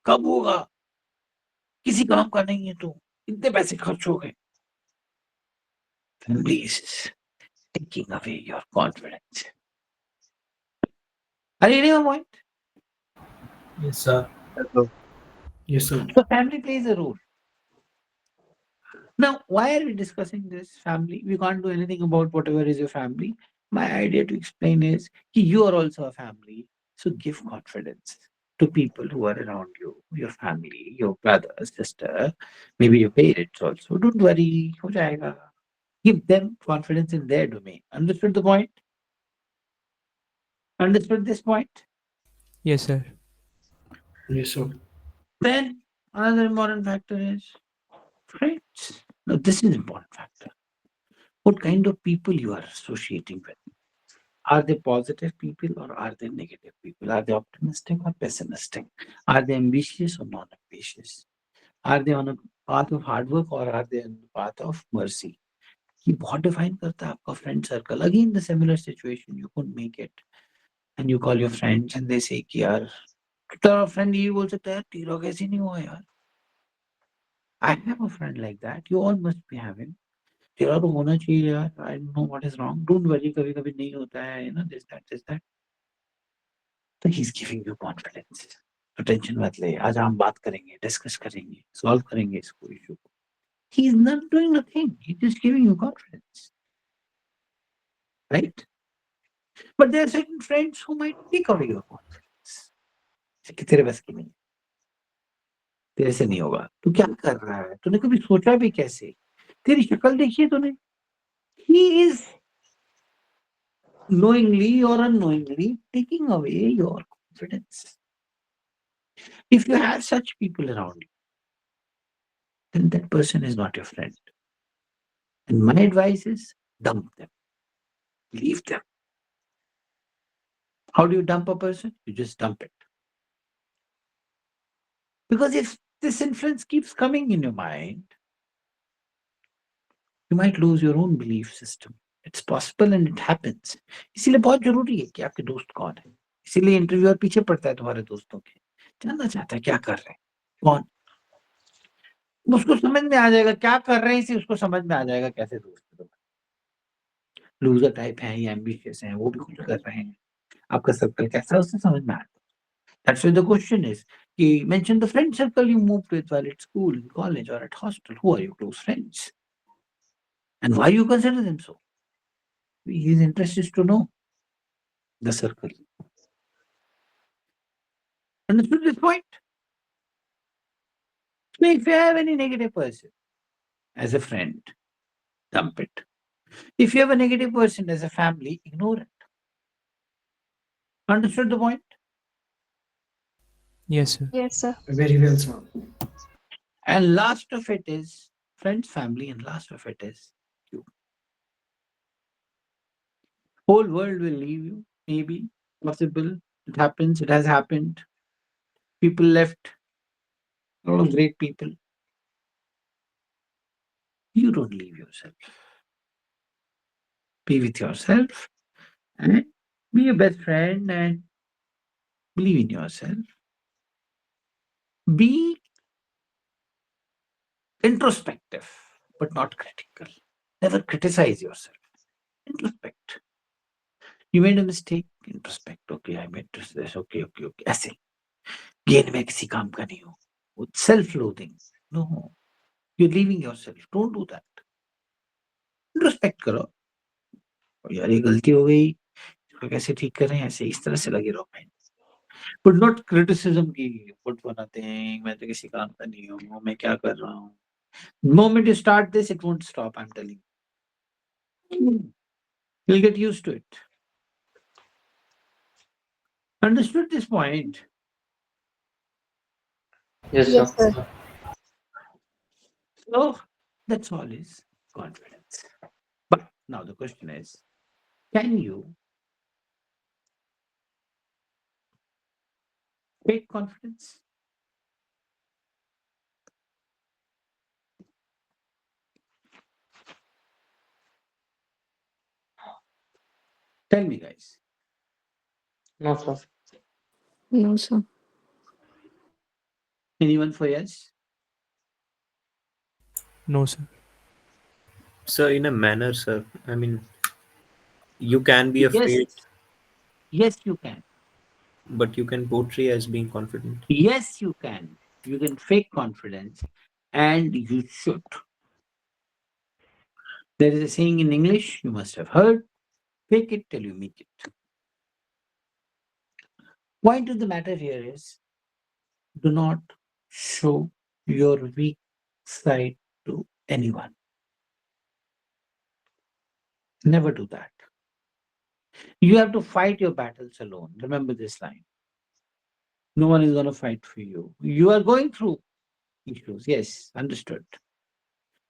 कब होगा, किसी काम का नहीं है तू, इतने पैसे खर्च हो गए. Family is taking away your confidence. Are you getting my point? Yes, sir. Yes, sir. Yes, sir. So family plays a role. Now, why are we discussing this family? We can't do anything about whatever is your family. My idea to explain is you are also a family. So give confidence to people who are around you, your family, your brother, sister, maybe your parents also. Don't worry, ho jayega. Give them confidence in their domain. Understood the point? Understood this point? Yes, sir. Yes, sir. Then another important factor is friends. Now, this is important factor. What kind of people you are associating with? Are they positive people or are they negative people? Are they optimistic or pessimistic? Are they ambitious or non-ambitious? Are they on a path of hard work or are they on the path of mercy? ये बहुत define करता है आपका friend circle. Again, the similar situation, you couldn't make it, and you call your friends and they say कि यार तेरा friend ये बोल सकता है यार तेरा कैसे नहीं हुआ यार. I have a friend like that. You all must be having. तेरा तो होना चाहिए यार. I don't know what is wrong. Don't worry, कभी कभी नहीं होता है. This that. So he's giving you confidence. तो टेंशन मत ले, आज हम बात करेंगे, डिस्कस करेंगे, सॉल्व करेंगे इसको इशू को. He is not doing nothing. He's just giving you confidence. Right? But there are certain friends who might take away your confidence. कि तेरे बस की नहीं, तेरे से नहीं होगा, तू क्या कर रहा है, तूने कभी सोचा भी कैसे, तेरी शक्ल देखिए तूने. He is knowingly or unknowingly taking away your confidence. If you have such people around you, then that person is not your friend. And my advice is dump them, leave them. How do you dump a person? You just dump it. Because if this influence keeps coming in your mind, you might lose your own belief system. It's possible and it happens. इसीलिए बहुत जरूरी है कि आपके दोस्त कौन है. इसीलिए इंटरव्यूअर पीछे पड़ता है तुम्हारे दोस्तों के, जानना चाहता है क्या कर रहे हैं, कौन. उसको समझ में आ जाएगा क्या कर रहे हैं, इसी उसको समझ में आ जाएगा कैसे दोस्त है. लूजर टाइप है या एम्बिशियस है, वो भी कुछ कर रहे हैं, आपका सर्कल कैसा है उससे समझ में आता है. That's why the question is, mention the friend circle you moved with while at school, in college, or at hostel. Who are your close friends? And why you consider them so? His interest is to know the circle. Understood this point? So if you have any negative person as a friend, dump it. If you have a negative person as a family, ignore it. Understood the point? Yes, sir. Yes, sir. Very well, sir. And last of it is friends, family, and last of it is you. Whole world will leave you, maybe, possible. It happens, it has happened. People left, a lot of great people. You don't leave yourself. Be with yourself and be your best friend and believe in yourself. Be introspective, but not critical. Never criticize yourself. Introspect. You made a mistake, introspect. Okay, I made this. Okay. ऐसे. Gain में किसी काम का नहीं हो. With self-loathing. No. You're leaving yourself. Don't do that. Introspect करो. यार ये गलती हो गई, इसको कैसे ठीक करें, ऐसे इस तरह से लगे रहो भाई. But not criticism की what for nothing, मैं तो किसी काम का नहीं हूँ, मैं क्या कर रहा हूँ. The moment you start this, it won't stop, I'm telling you. You'll get used to it. Understood this point? Yes, sir. So that's all is confidence. But now the question is, can you fake confidence? Tell me, guys. No, sir. No, sir. Anyone for yes? No, sir. Sir, in a manner, sir. I mean, you can be afraid, Yes, you can. but you can portray as being confident. Yes, you can. You can fake confidence, and you should. There is a saying in English you must have heard, fake it till you make it. Point of the matter here is, do not show your weak side to anyone. Never do that. You have to fight your battles alone. Remember this line. No one is going to fight for you. You are going through issues. Yes, understood.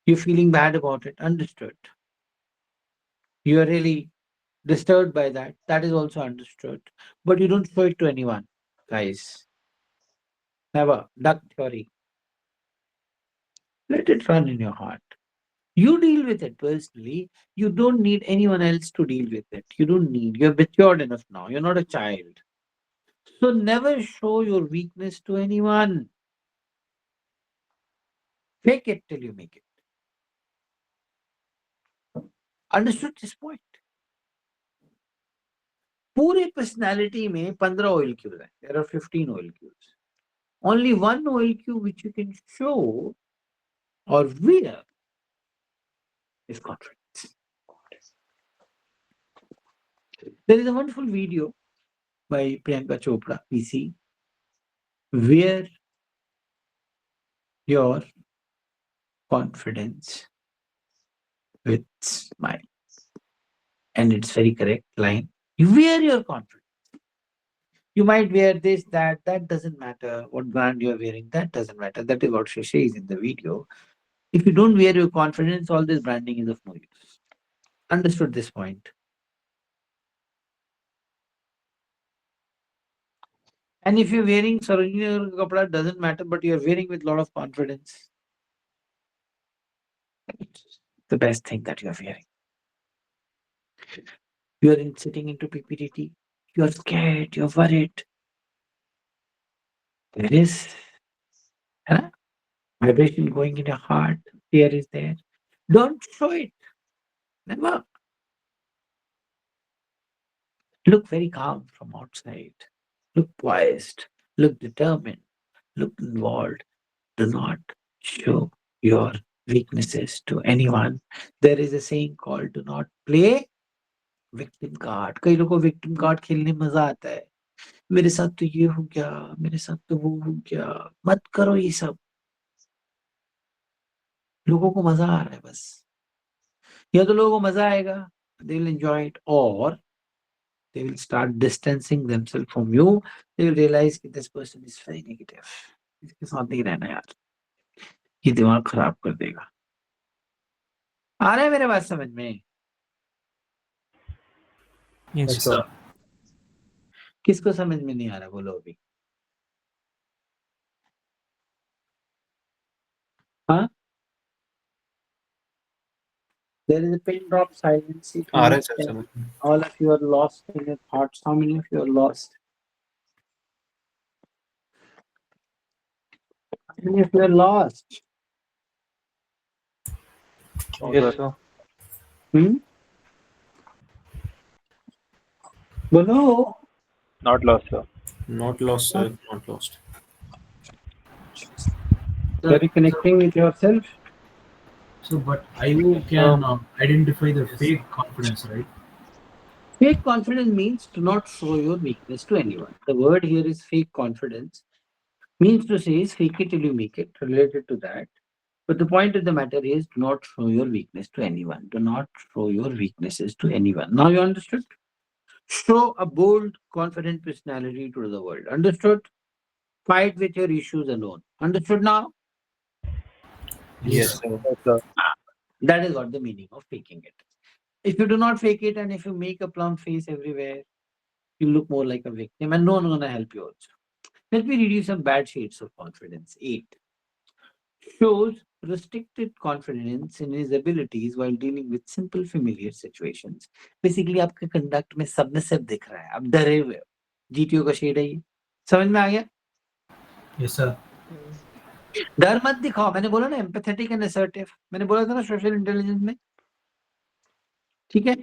You're feeling bad about it. Understood. You are really disturbed by that. That is also understood. But you don't show it to anyone, guys. Never. Duck theory. Let it run in your heart. You deal with it personally. You don't need anyone else to deal with it. You don't need. You're matured enough now. You're not a child. So never show your weakness to anyone. Fake it till you make it. Understood this point? पूरे personality में 15 oil cues हैं. There are 15 oil cues. Only one oil cue which you can show or wear is confidence. There is a wonderful video by Priyanka Chopra, PC. Wear your confidence with smile. And it's very correct line. You wear your confidence. You might wear this, that doesn't matter. What brand you're wearing, that doesn't matter. That is what she says in the video. If you don't wear your confidence, all this branding is of no use. Understood this point? And if you're wearing Sarojini Kapra, doesn't matter, but you're wearing with a lot of confidence. It's the best thing that you're wearing. You're sitting into PPTT. You're scared. You're worried. There is vibration going in your heart. Fear is there. Don't show it. Never. Look very calm from outside. Look poised. Look determined. Look involved. Do not show your weaknesses to anyone. There is a saying called do not play victim card. कई लोगों को victim card खेलने में मजा आता है. मेरे साथ तो ये हो गया, मेरे साथ तो वो हो गया. मत करो ये सब. लोगों को मजा आ रहा है बस. या तो लोगों को मजा आएगा, they will enjoy it, or they will start distancing themselves from you. They will realize that this person is very negative. इसके साथ नहीं रहना यार. ये दिमाग खराब कर देगा. आ रहा है मेरे बात समझ में? Yes, Sir. किसको समझ में नहीं आ रहा बोलो अभी? हाँ? There is a pin drop silence. If you आ रहा है must सर have- समझ में. all of you are lost in your thoughts. How many of you are lost? How many of you are lost? Yes, sir. Hmm? Bono, Not lost, sir. Not lost, sir. Not lost. are you connecting with yourself? So, but IO can identify the fake confidence, right? Fake confidence means to not show your weakness to anyone. The word here is fake confidence. Means to say is fake it till you make it, related to that. But the point of the matter is do not show your weakness to anyone. Do not show your weaknesses to anyone. Now you understood? Show a bold, confident personality to the world. Understood? Fight with your issues alone. Understood now? Yes, sir. Yes, sir. That is what the meaning of faking it. If you do not fake it and if you make a plump face everywhere, you look more like a victim and no one's going to help you also. Let me read you some bad shades of confidence. 8. Shows restricted confidence in his abilities while dealing with simple familiar situations. Basically आपके conduct में submissive दिख रहा है, आप डरे हुए हो. GTO का शेड है ये. समझ में आ गया? Yes, sir. डर मत दिखाओ. मैंने बोला ना empathetic and assertive. मैंने बोला था ना social intelligence में. ठीक है?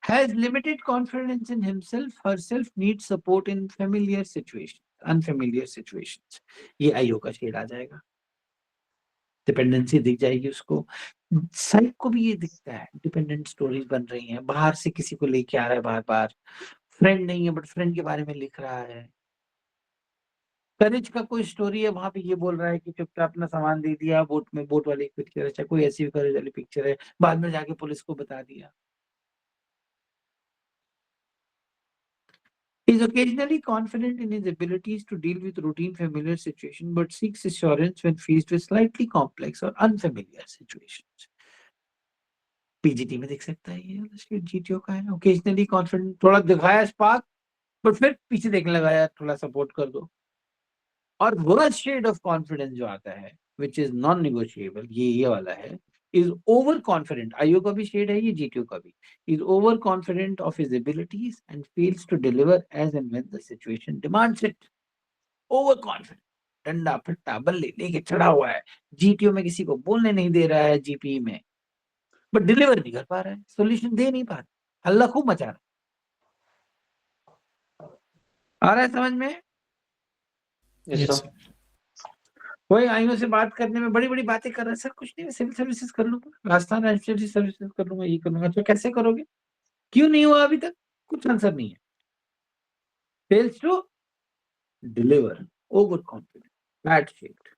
Has limited confidence in himself, herself, needs support in familiar situations, unfamiliar situations. ये आईओ का शेड आ जाएगा. डिपेंडेंसी दिख जाएगी उसको. साइक को भी ये दिखता है. डिपेंडेंट स्टोरीज बन रही हैं. बाहर से किसी को लेके आ रहा है बार बार. फ्रेंड नहीं है बट फ्रेंड के बारे में लिख रहा है. करेज का कोई स्टोरी है वहां पे ये बोल रहा है कि चुपचाप अपना सामान दे दिया. बोट में बोट वाली पिक्चर है, चाहे कोई ऐसी करेज वाली पिक्चर है, बाद में जाके पुलिस को बता दिया. He is occasionally confident in his abilities to deal with routine familiar situations, but seeks assurance when faced with slightly complex or unfamiliar situations. PGT में देख सकता है ये GTO का है. Occasionally confident, थोड़ा दिखाया स्पार्क, but फिर पीछे देखने लगा यार थोड़ा सपोर्ट कर दो. और worst shade of confidence जो आता है, which is non-negotiable, ये वाला है, is overconfident. IO का भी shade है ये, GTO का भी. Is overconfident of his abilities and fails to deliver as and when the situation demands it. Overconfident. डंडा फट्टा बल्ले लेके चढ़ा हुआ है. GTO में किसी को बोलने नहीं दे रहा है GP में. बट डिलीवर नहीं कर पा रहा है. सोल्यूशन दे नहीं पा रहा. हल्ला खूब मचा रहा है. आ रहा है समझ में? Yes, Yes, sir. वही आईओ से बात करने में बड़ी बड़ी बातें कर रहा है. सर कुछ नहीं, सिविल सर्विसेज कर लूंगा, राजस्थान एचडीएफसी सर्विसेज कर लूंगा, ये कर लूंगा. तो कैसे करोगे? क्यों नहीं हुआ अभी तक? कुछ आंसर नहीं है. Fails to deliver, over confident, bad shaped,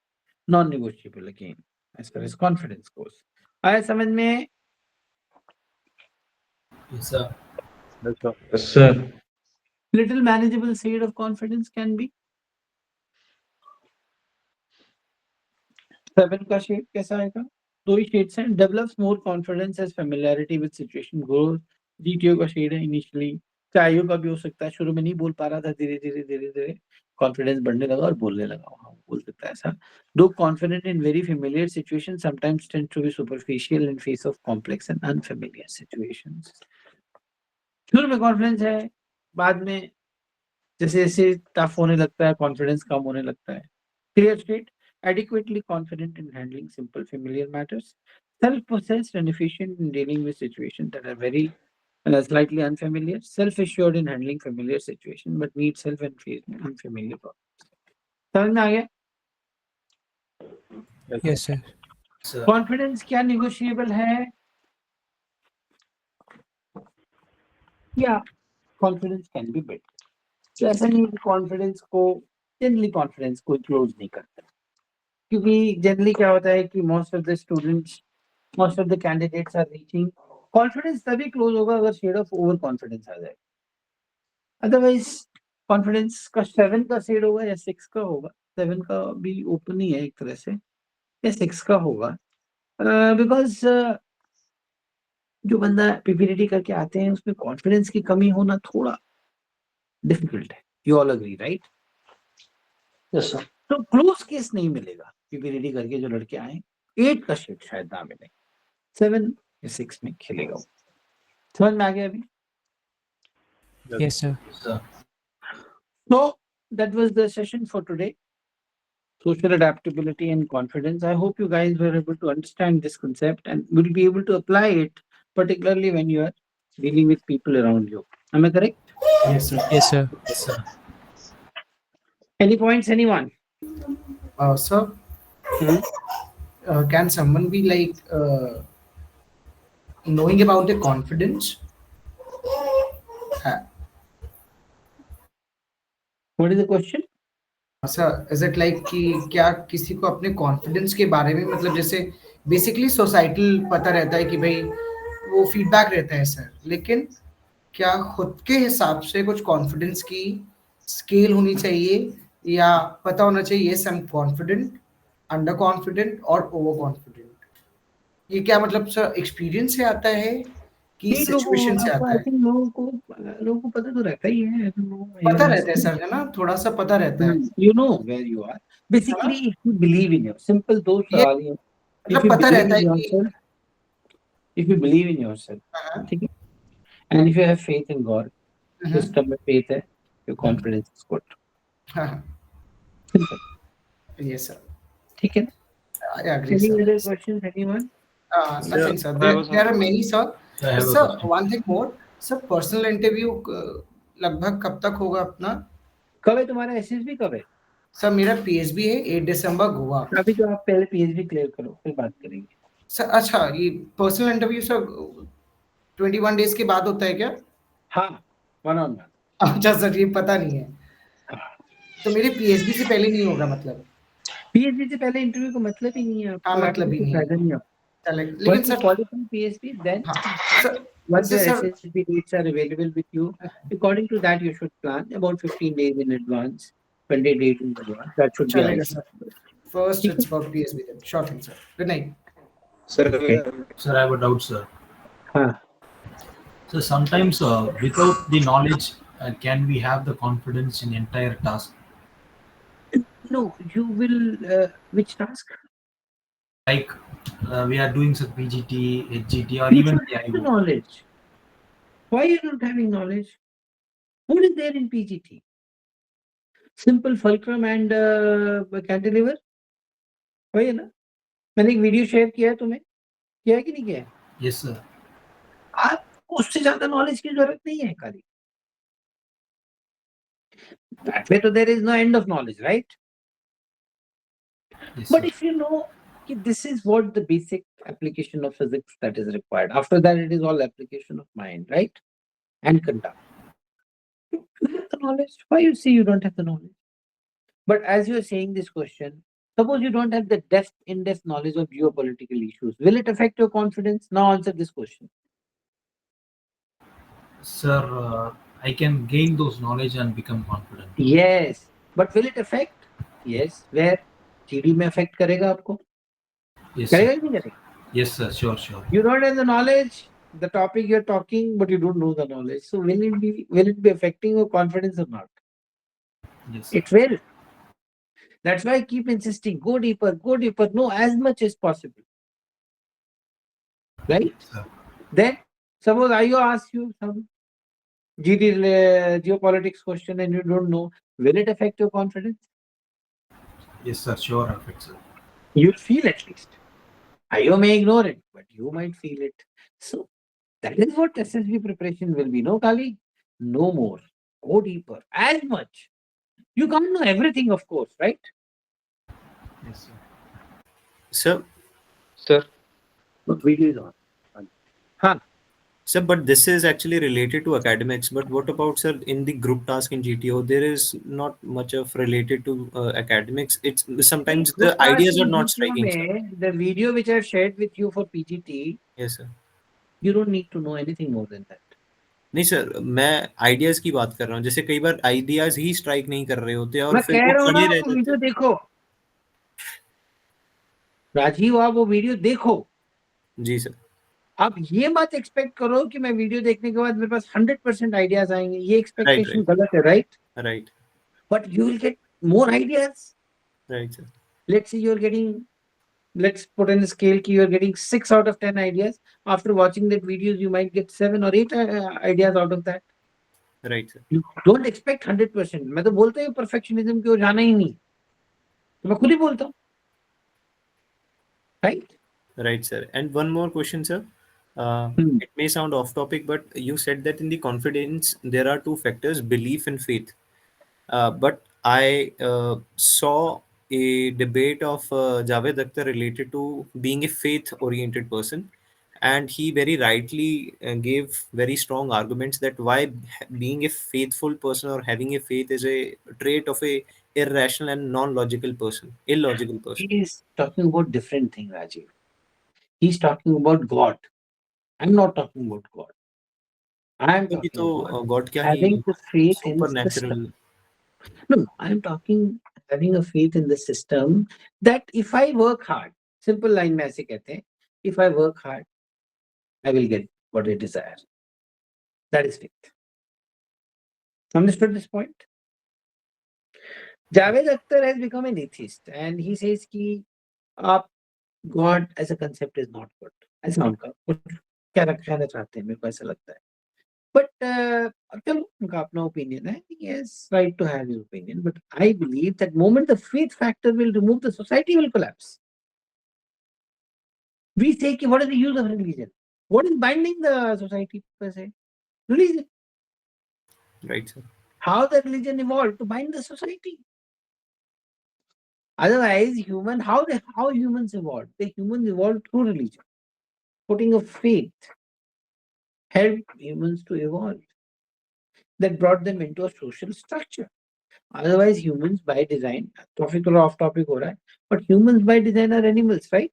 non negotiable again as far as confidence goes. आया समझ में? Yes, sir. Yes, sir. Yes, sir. Little manageable shade of confidence can be 7 का शेड कैसा आएगा? 2 ही शेड्स हैं. Develops more confidence as familiarity with situation growth. GTO का shade है इनिशियली. चाइयो का भी हो सकता है, शुरू में नहीं बोल पा रहा था, धीरे धीरे कॉन्फिडेंस बढ़ने लगा और बोलने लगा. हाँ, बोल सकता है ऐसा. Though confident in very familiar situation sometimes tend to be superficial in face of complex and unfamiliar situations. शुरू में कॉन्फिडेंस है, बाद में जैसे जैसे टफ होने लगता है कॉन्फिडेंस कम होने लगता है. Clear state. Adequately confident in handling simple familiar matters, self-possessed and efficient in dealing with situations that are very slightly unfamiliar, self-assured in handling familiar situations but needs help when faced with unfamiliar problems. समझ में आ गया? yes, sir. Sir. Confidence क्या negotiable है? या confidence can be built. तो ऐसा नहीं कि कॉन्फिडेंस को जनरली कॉन्फिडेंस को क्लोज नहीं करता, क्योंकि जनरली क्या होता है कि most of the candidates are reaching. Confidence तभी क्लोज होगा अगर शेड ऑफ ओवर कॉन्फिडेंस आ जाए. अदरवाइज कॉन्फिडेंस का 7 का शेड होगा या 6 का होगा. 7 का भी ओपन ही है एक तरह से, या 6 का होगा. बिकॉज जो बंदा पीपीटी करके आते हैं उसमें कॉन्फिडेंस की कमी होना थोड़ा डिफिकल्ट है. You all agree right? Yes, sir. तो क्लोज केस नहीं मिलेगा पीपीटी करके जो लड़के आए. 8 का शेड शायद ना मिले, 7 या 6 में खेलेगा वो. समझ में आ गया अभी? Yes, sir. Yes, sir. So that was the session for today. Social adaptability and confidence. I hope you guys were able to understand this concept and will be able to apply it, particularly when you are dealing with people around you. Am I correct? Yes, sir. Yes, sir. Yes, sir. Any points, anyone? Sir, can someone be like knowing about their confidence? Uh, What is the question? Sir is it like कि क्या किसी को अपने confidence के बारे में मतलब जैसे बेसिकली सोसाइटल पता रहता है कि भाई वो फीडबैक रहता है सर, लेकिन क्या खुद के हिसाब से कुछ कॉन्फिडेंस की स्केल होनी चाहिए या पता होना चाहिए yes I am confident, under confident और ओवर कॉन्फिडेंट? ये क्या मतलब सर एक्सपीरियंस से आता है कि नहीं, सिचुएशन से आता आई है? थिंक लोगों को पता तो रहता ही है। पता रहता है सर, है ना, थोड़ा सा पता रहता है। You know where you are. Basically, if you believe in yourself, simple दो ये सवाल हैं. If मतलब you पता believe रहता है in कि yourself, if you believe in yourself, हाँ, ठीक है, and if you have faith in God, हाँ, system में faith है, your confidence is good. हाँ, Simple. yes sir, ठीक है. I agree Any sir. other questions, anyone? Nothing sir. I There, was there are many sir. I have a Sir, question. one thing more. Sir, personal interview लगभग कब तक होगा अपना? कब है तुम्हारा SSB कब है? सर मेरा PSB है 8 दिसंबर गोवा। अभी तो आप पहले PSB क्लियर करो, फिर बात करेंगे. सर अच्छा, ये पर्सनल इंटरव्यू सर 21 डेज के बाद होता है क्या? हाँ, 1-on-1. अच्छा सर, ये पता नहीं है, तो मेरे PSB से पहले नहीं होगा मतलब? PSB से पहले इंटरव्यू का मतलब ही नहीं है. हाँ, मतलब ही नहीं है. फायदा नहीं है. चले, लेकिन Once you sir qualify PSB, then हाँ सर, once वैसे your sir SSB dates are available with you, according to that, you should plan about 15 days in advance, 20 days in advance. That should be चलेगा ideal. Sir. First it's about PSB then. Sure thing sir. Good night. Okay. Sir, I have a doubt, sir. Huh. So sometimes without the knowledge, can we have the confidence in entire task? No, you will. Which task? Like we are doing some PGT, HGT, or You even should have the PIO. knowledge. Why you not having knowledge? What is there in PGT? Simple fulcrum and cantilever. वही है ना? मैंने एक video share किया है तुम्हें, किया है कि नहीं किया है? Yes, sir. आपको उससे ज्यादा नॉलेज की जरूरत नहीं है खाली. That way, so there is no end of knowledge, right? Yes, But sir. if you know that this is what the basic application of physics that is required, after that it is all application of mind, right? And conduct. You have the knowledge. Why you say you don't have the knowledge? But as you are saying this question, suppose you don't have the in-depth knowledge of geopolitical issues. Will it affect your confidence? Now answer this question. Sir, I can gain those knowledge and become confident. Yes. But will it affect? Yes. Where? GD में affect करेगा आपको? Yes, करेगा sir. कि नहीं करेगा? Yes, sir. Sure, sure. You don't have the knowledge, the topic you're talking, but you don't know the knowledge. So will it be affecting your confidence or not? Yes, sir. It will. That's why I keep insisting, go deeper, know as much as possible. Right? Sir. Then suppose I ask you some GD geopolitics question and you don't know, will it affect your confidence? Yes, sir. Sure, affect, sir. You'll feel at least. IO may ignore it, but you might feel it. So that is what SSB preparation will be. No, Kali? No more. Go deeper. As much. You can't know everything, of course, right? Yes, sir. Sir, Sir, But video is on. Huh. sir, but this is actually related to academics. But what about, sir, in the group task in GTO, there is not much of related to academics. It's sometimes the Group task ideas are in not GTO striking, sir. में, the video which I've shared with you for PGT, Yes, sir. you don't need to know anything more than that. नहीं sir, मैं ideas की बात कर रहा हूँ. जैसे कई बार आइडियाज ही स्ट्राइक नहीं कर रहे होते और मैं फिर कह वो रहा हूँ खड़े ना, रह वो जाते वीडियो हैं. देखो राजीव, आप वो वीडियो देखो. जी सर. आप ये मत एक्सपेक्ट करो कि मैं वीडियो देखने के बाद मेरे पास 100% आइडियाज आएंगे. ये एक्सपेक्टेशन गलत है, right? Right But you will get more ideas. Right sir. Let's say you're getting, let's put in a scale कि you're getting 6 out of 10 ideas. After watching that videos, you might get 7 or 8 ideas out of that. Right sir. You don't expect 100%. मैं तो बोलता हूँ perfectionism की ओर जाना ही नहीं. तो मैं खुद ही बोलता हूँ. Right? Right, sir. And one more question, sir. It may sound off topic, but you said that in the confidence, there are two factors, belief and faith. But I saw a debate of Javed Akhtar related to being a faith-oriented person, and he very rightly gave very strong arguments that why being a faithful person or having a faith is a trait of a irrational and non-logical person, illogical person. He is talking about different thing, Rajiv. He's talking about God. I'm not talking about God. I'm अभी talking तो about God क्या having he the faith in super system. Natural. No, I'm talking having a faith in the system that if I work hard, simple line में ऐसे कहते हैं, if I work hard, I will get what I desire. That is faith. Understood this point? Javed Akhtar has become an atheist and he says कि God as a concept is not good. ऐसा उनका कुछ क्या कहना चाहते हैं, मेरे को ऐसा लगता है. But चलो उनका अपना opinion है. He has right to have his opinion. But I believe that moment the faith factor will remove, the society will collapse. We say कि what is the use of religion? What is binding the society per se? Religion. Right, sir. How the religion evolved to bind the society. Otherwise, how humans evolved? The humans evolved through religion. Putting of faith helped humans to evolve. That brought them into a social structure. Otherwise, humans by design, topic or off topic हो रहा है, but humans by design are animals, right?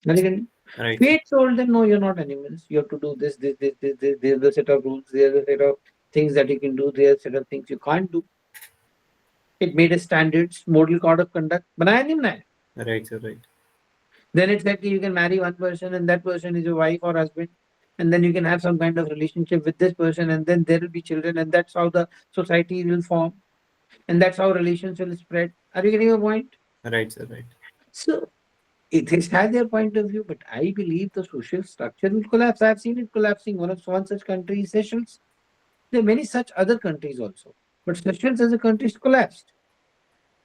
Right. Fate told them, no, you're not animals. You have to do this. There's a set of rules. There's a set of things that you can do. There's a set of things you can't do. It made a standards, model code of conduct. बनाया नहीं बनाया? Right, sir. Right. Then it said that you can marry one person and that person is your wife or husband. And then you can have some kind of relationship with this person and then there will be children and that's how the society will form. And that's how relations will spread. Are you getting a point? Right, sir. Right. So atheists have their point of view, but I believe the social structure will collapse. I've seen it collapsing. One such country is Seychelles. There are many such other countries also. But Seychelles as a country is collapsed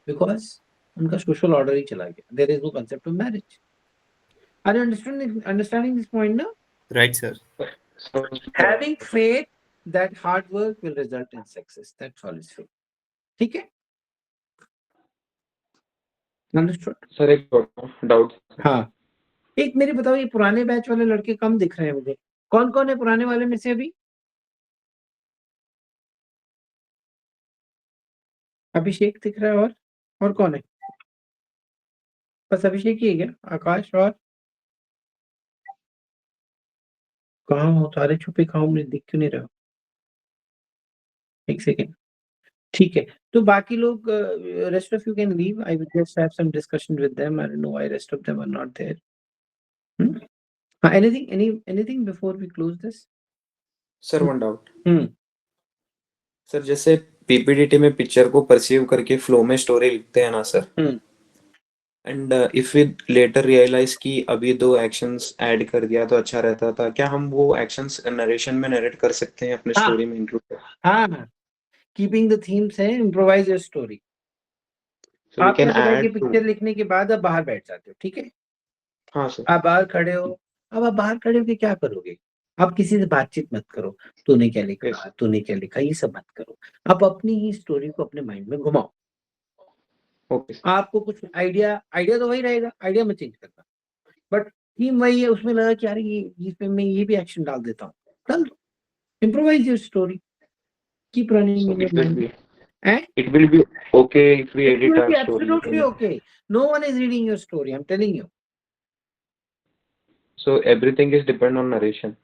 because उनका social order ही चला गया. There is no concept of marriage. Are you understanding this point now? Right, sir. Having faith that hard work will result in success. That's all is faith. ठीक है? Understood? Sir एक doubt. हाँ. एक मेरे बताओ, ये पुराने बैच वाले लड़के कम दिख रहे हैं मुझे. कौन कौन है पुराने वाले में से अभी? अभिषेक दिख रहा है और कौन है? बस अभिषेक ही है क्या? आकाश और कहाँ हो? सारे छुपे कहाँ? मुझे दिख क्यों नहीं रहा? एक सेकेंड. ठीक है, तो बाकी लोग rest of you can leave. I will just have some discussion with them. I don't know why rest of them are not there. Anything before we close this? Sir one doubt. Hmm. Sir जैसे PPDT में picture को perceive करके flow में story लिखते हैं ना sir, and if we later realise कि अभी 2 एक्शंस ऐड कर दिया तो अच्छा रहता था, क्या हम वो एक्शंस नरेशन में नरेट कर सकते हैं अपने स्टोरी में इंक्लूड? हाँ, कीपिंग द थीम्स है, इम्प्रोवाइज योर स्टोरी. आप क्या करेंगे? पिक्चर लिखने के बाद आप बाहर बैठ जाते हो, ठीक है? हाँ सर. आप बाहर खड़े हो. अब आप बाहर खड़े होके क्या करोगे? आप किसी से बातचीत मत करो. तूने क्या लिखा, तूने क्या लिखा, ये सब मत करो. आप अपनी ही स्टोरी को अपने माइंड में घुमाओ. आपको कुछ आइडिया तो वही रहेगा, आइडिया मत चेंज करना, बट थीम वही है. उसमें लगा कि यार इसमें मैं ये भी एक्शन डाल देता हूँ, डाल दो. Improvise your story, keep running in your mind. It will be okay if we edit our story. Absolutely okay. No one is reading your story, I'm telling you. So everything is depend on narration.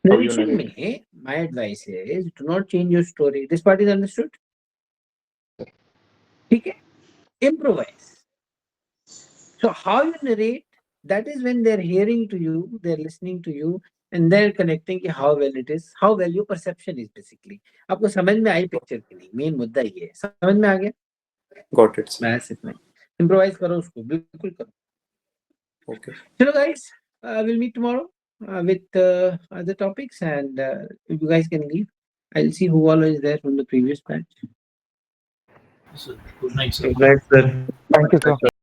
Narration में my advice is do not change your story. This part is understood? ठीक है? Improvise. So how you narrate, that is when they're hearing to you, they're listening to you, and they're connecting कि how well it is, how well your perception is basically. आपको समझ में आई picture की नहीं, main मुद्दा ये है. समझ में आ गया? Got it. बस इतना. Improvise करो उसको, बिल्कुल करो. Okay. चलो guys, we'll meet tomorrow with other topics, and you guys can leave. I'll see who all is there from the previous batch. Good night, sir. Right, sir. Thank you, sir.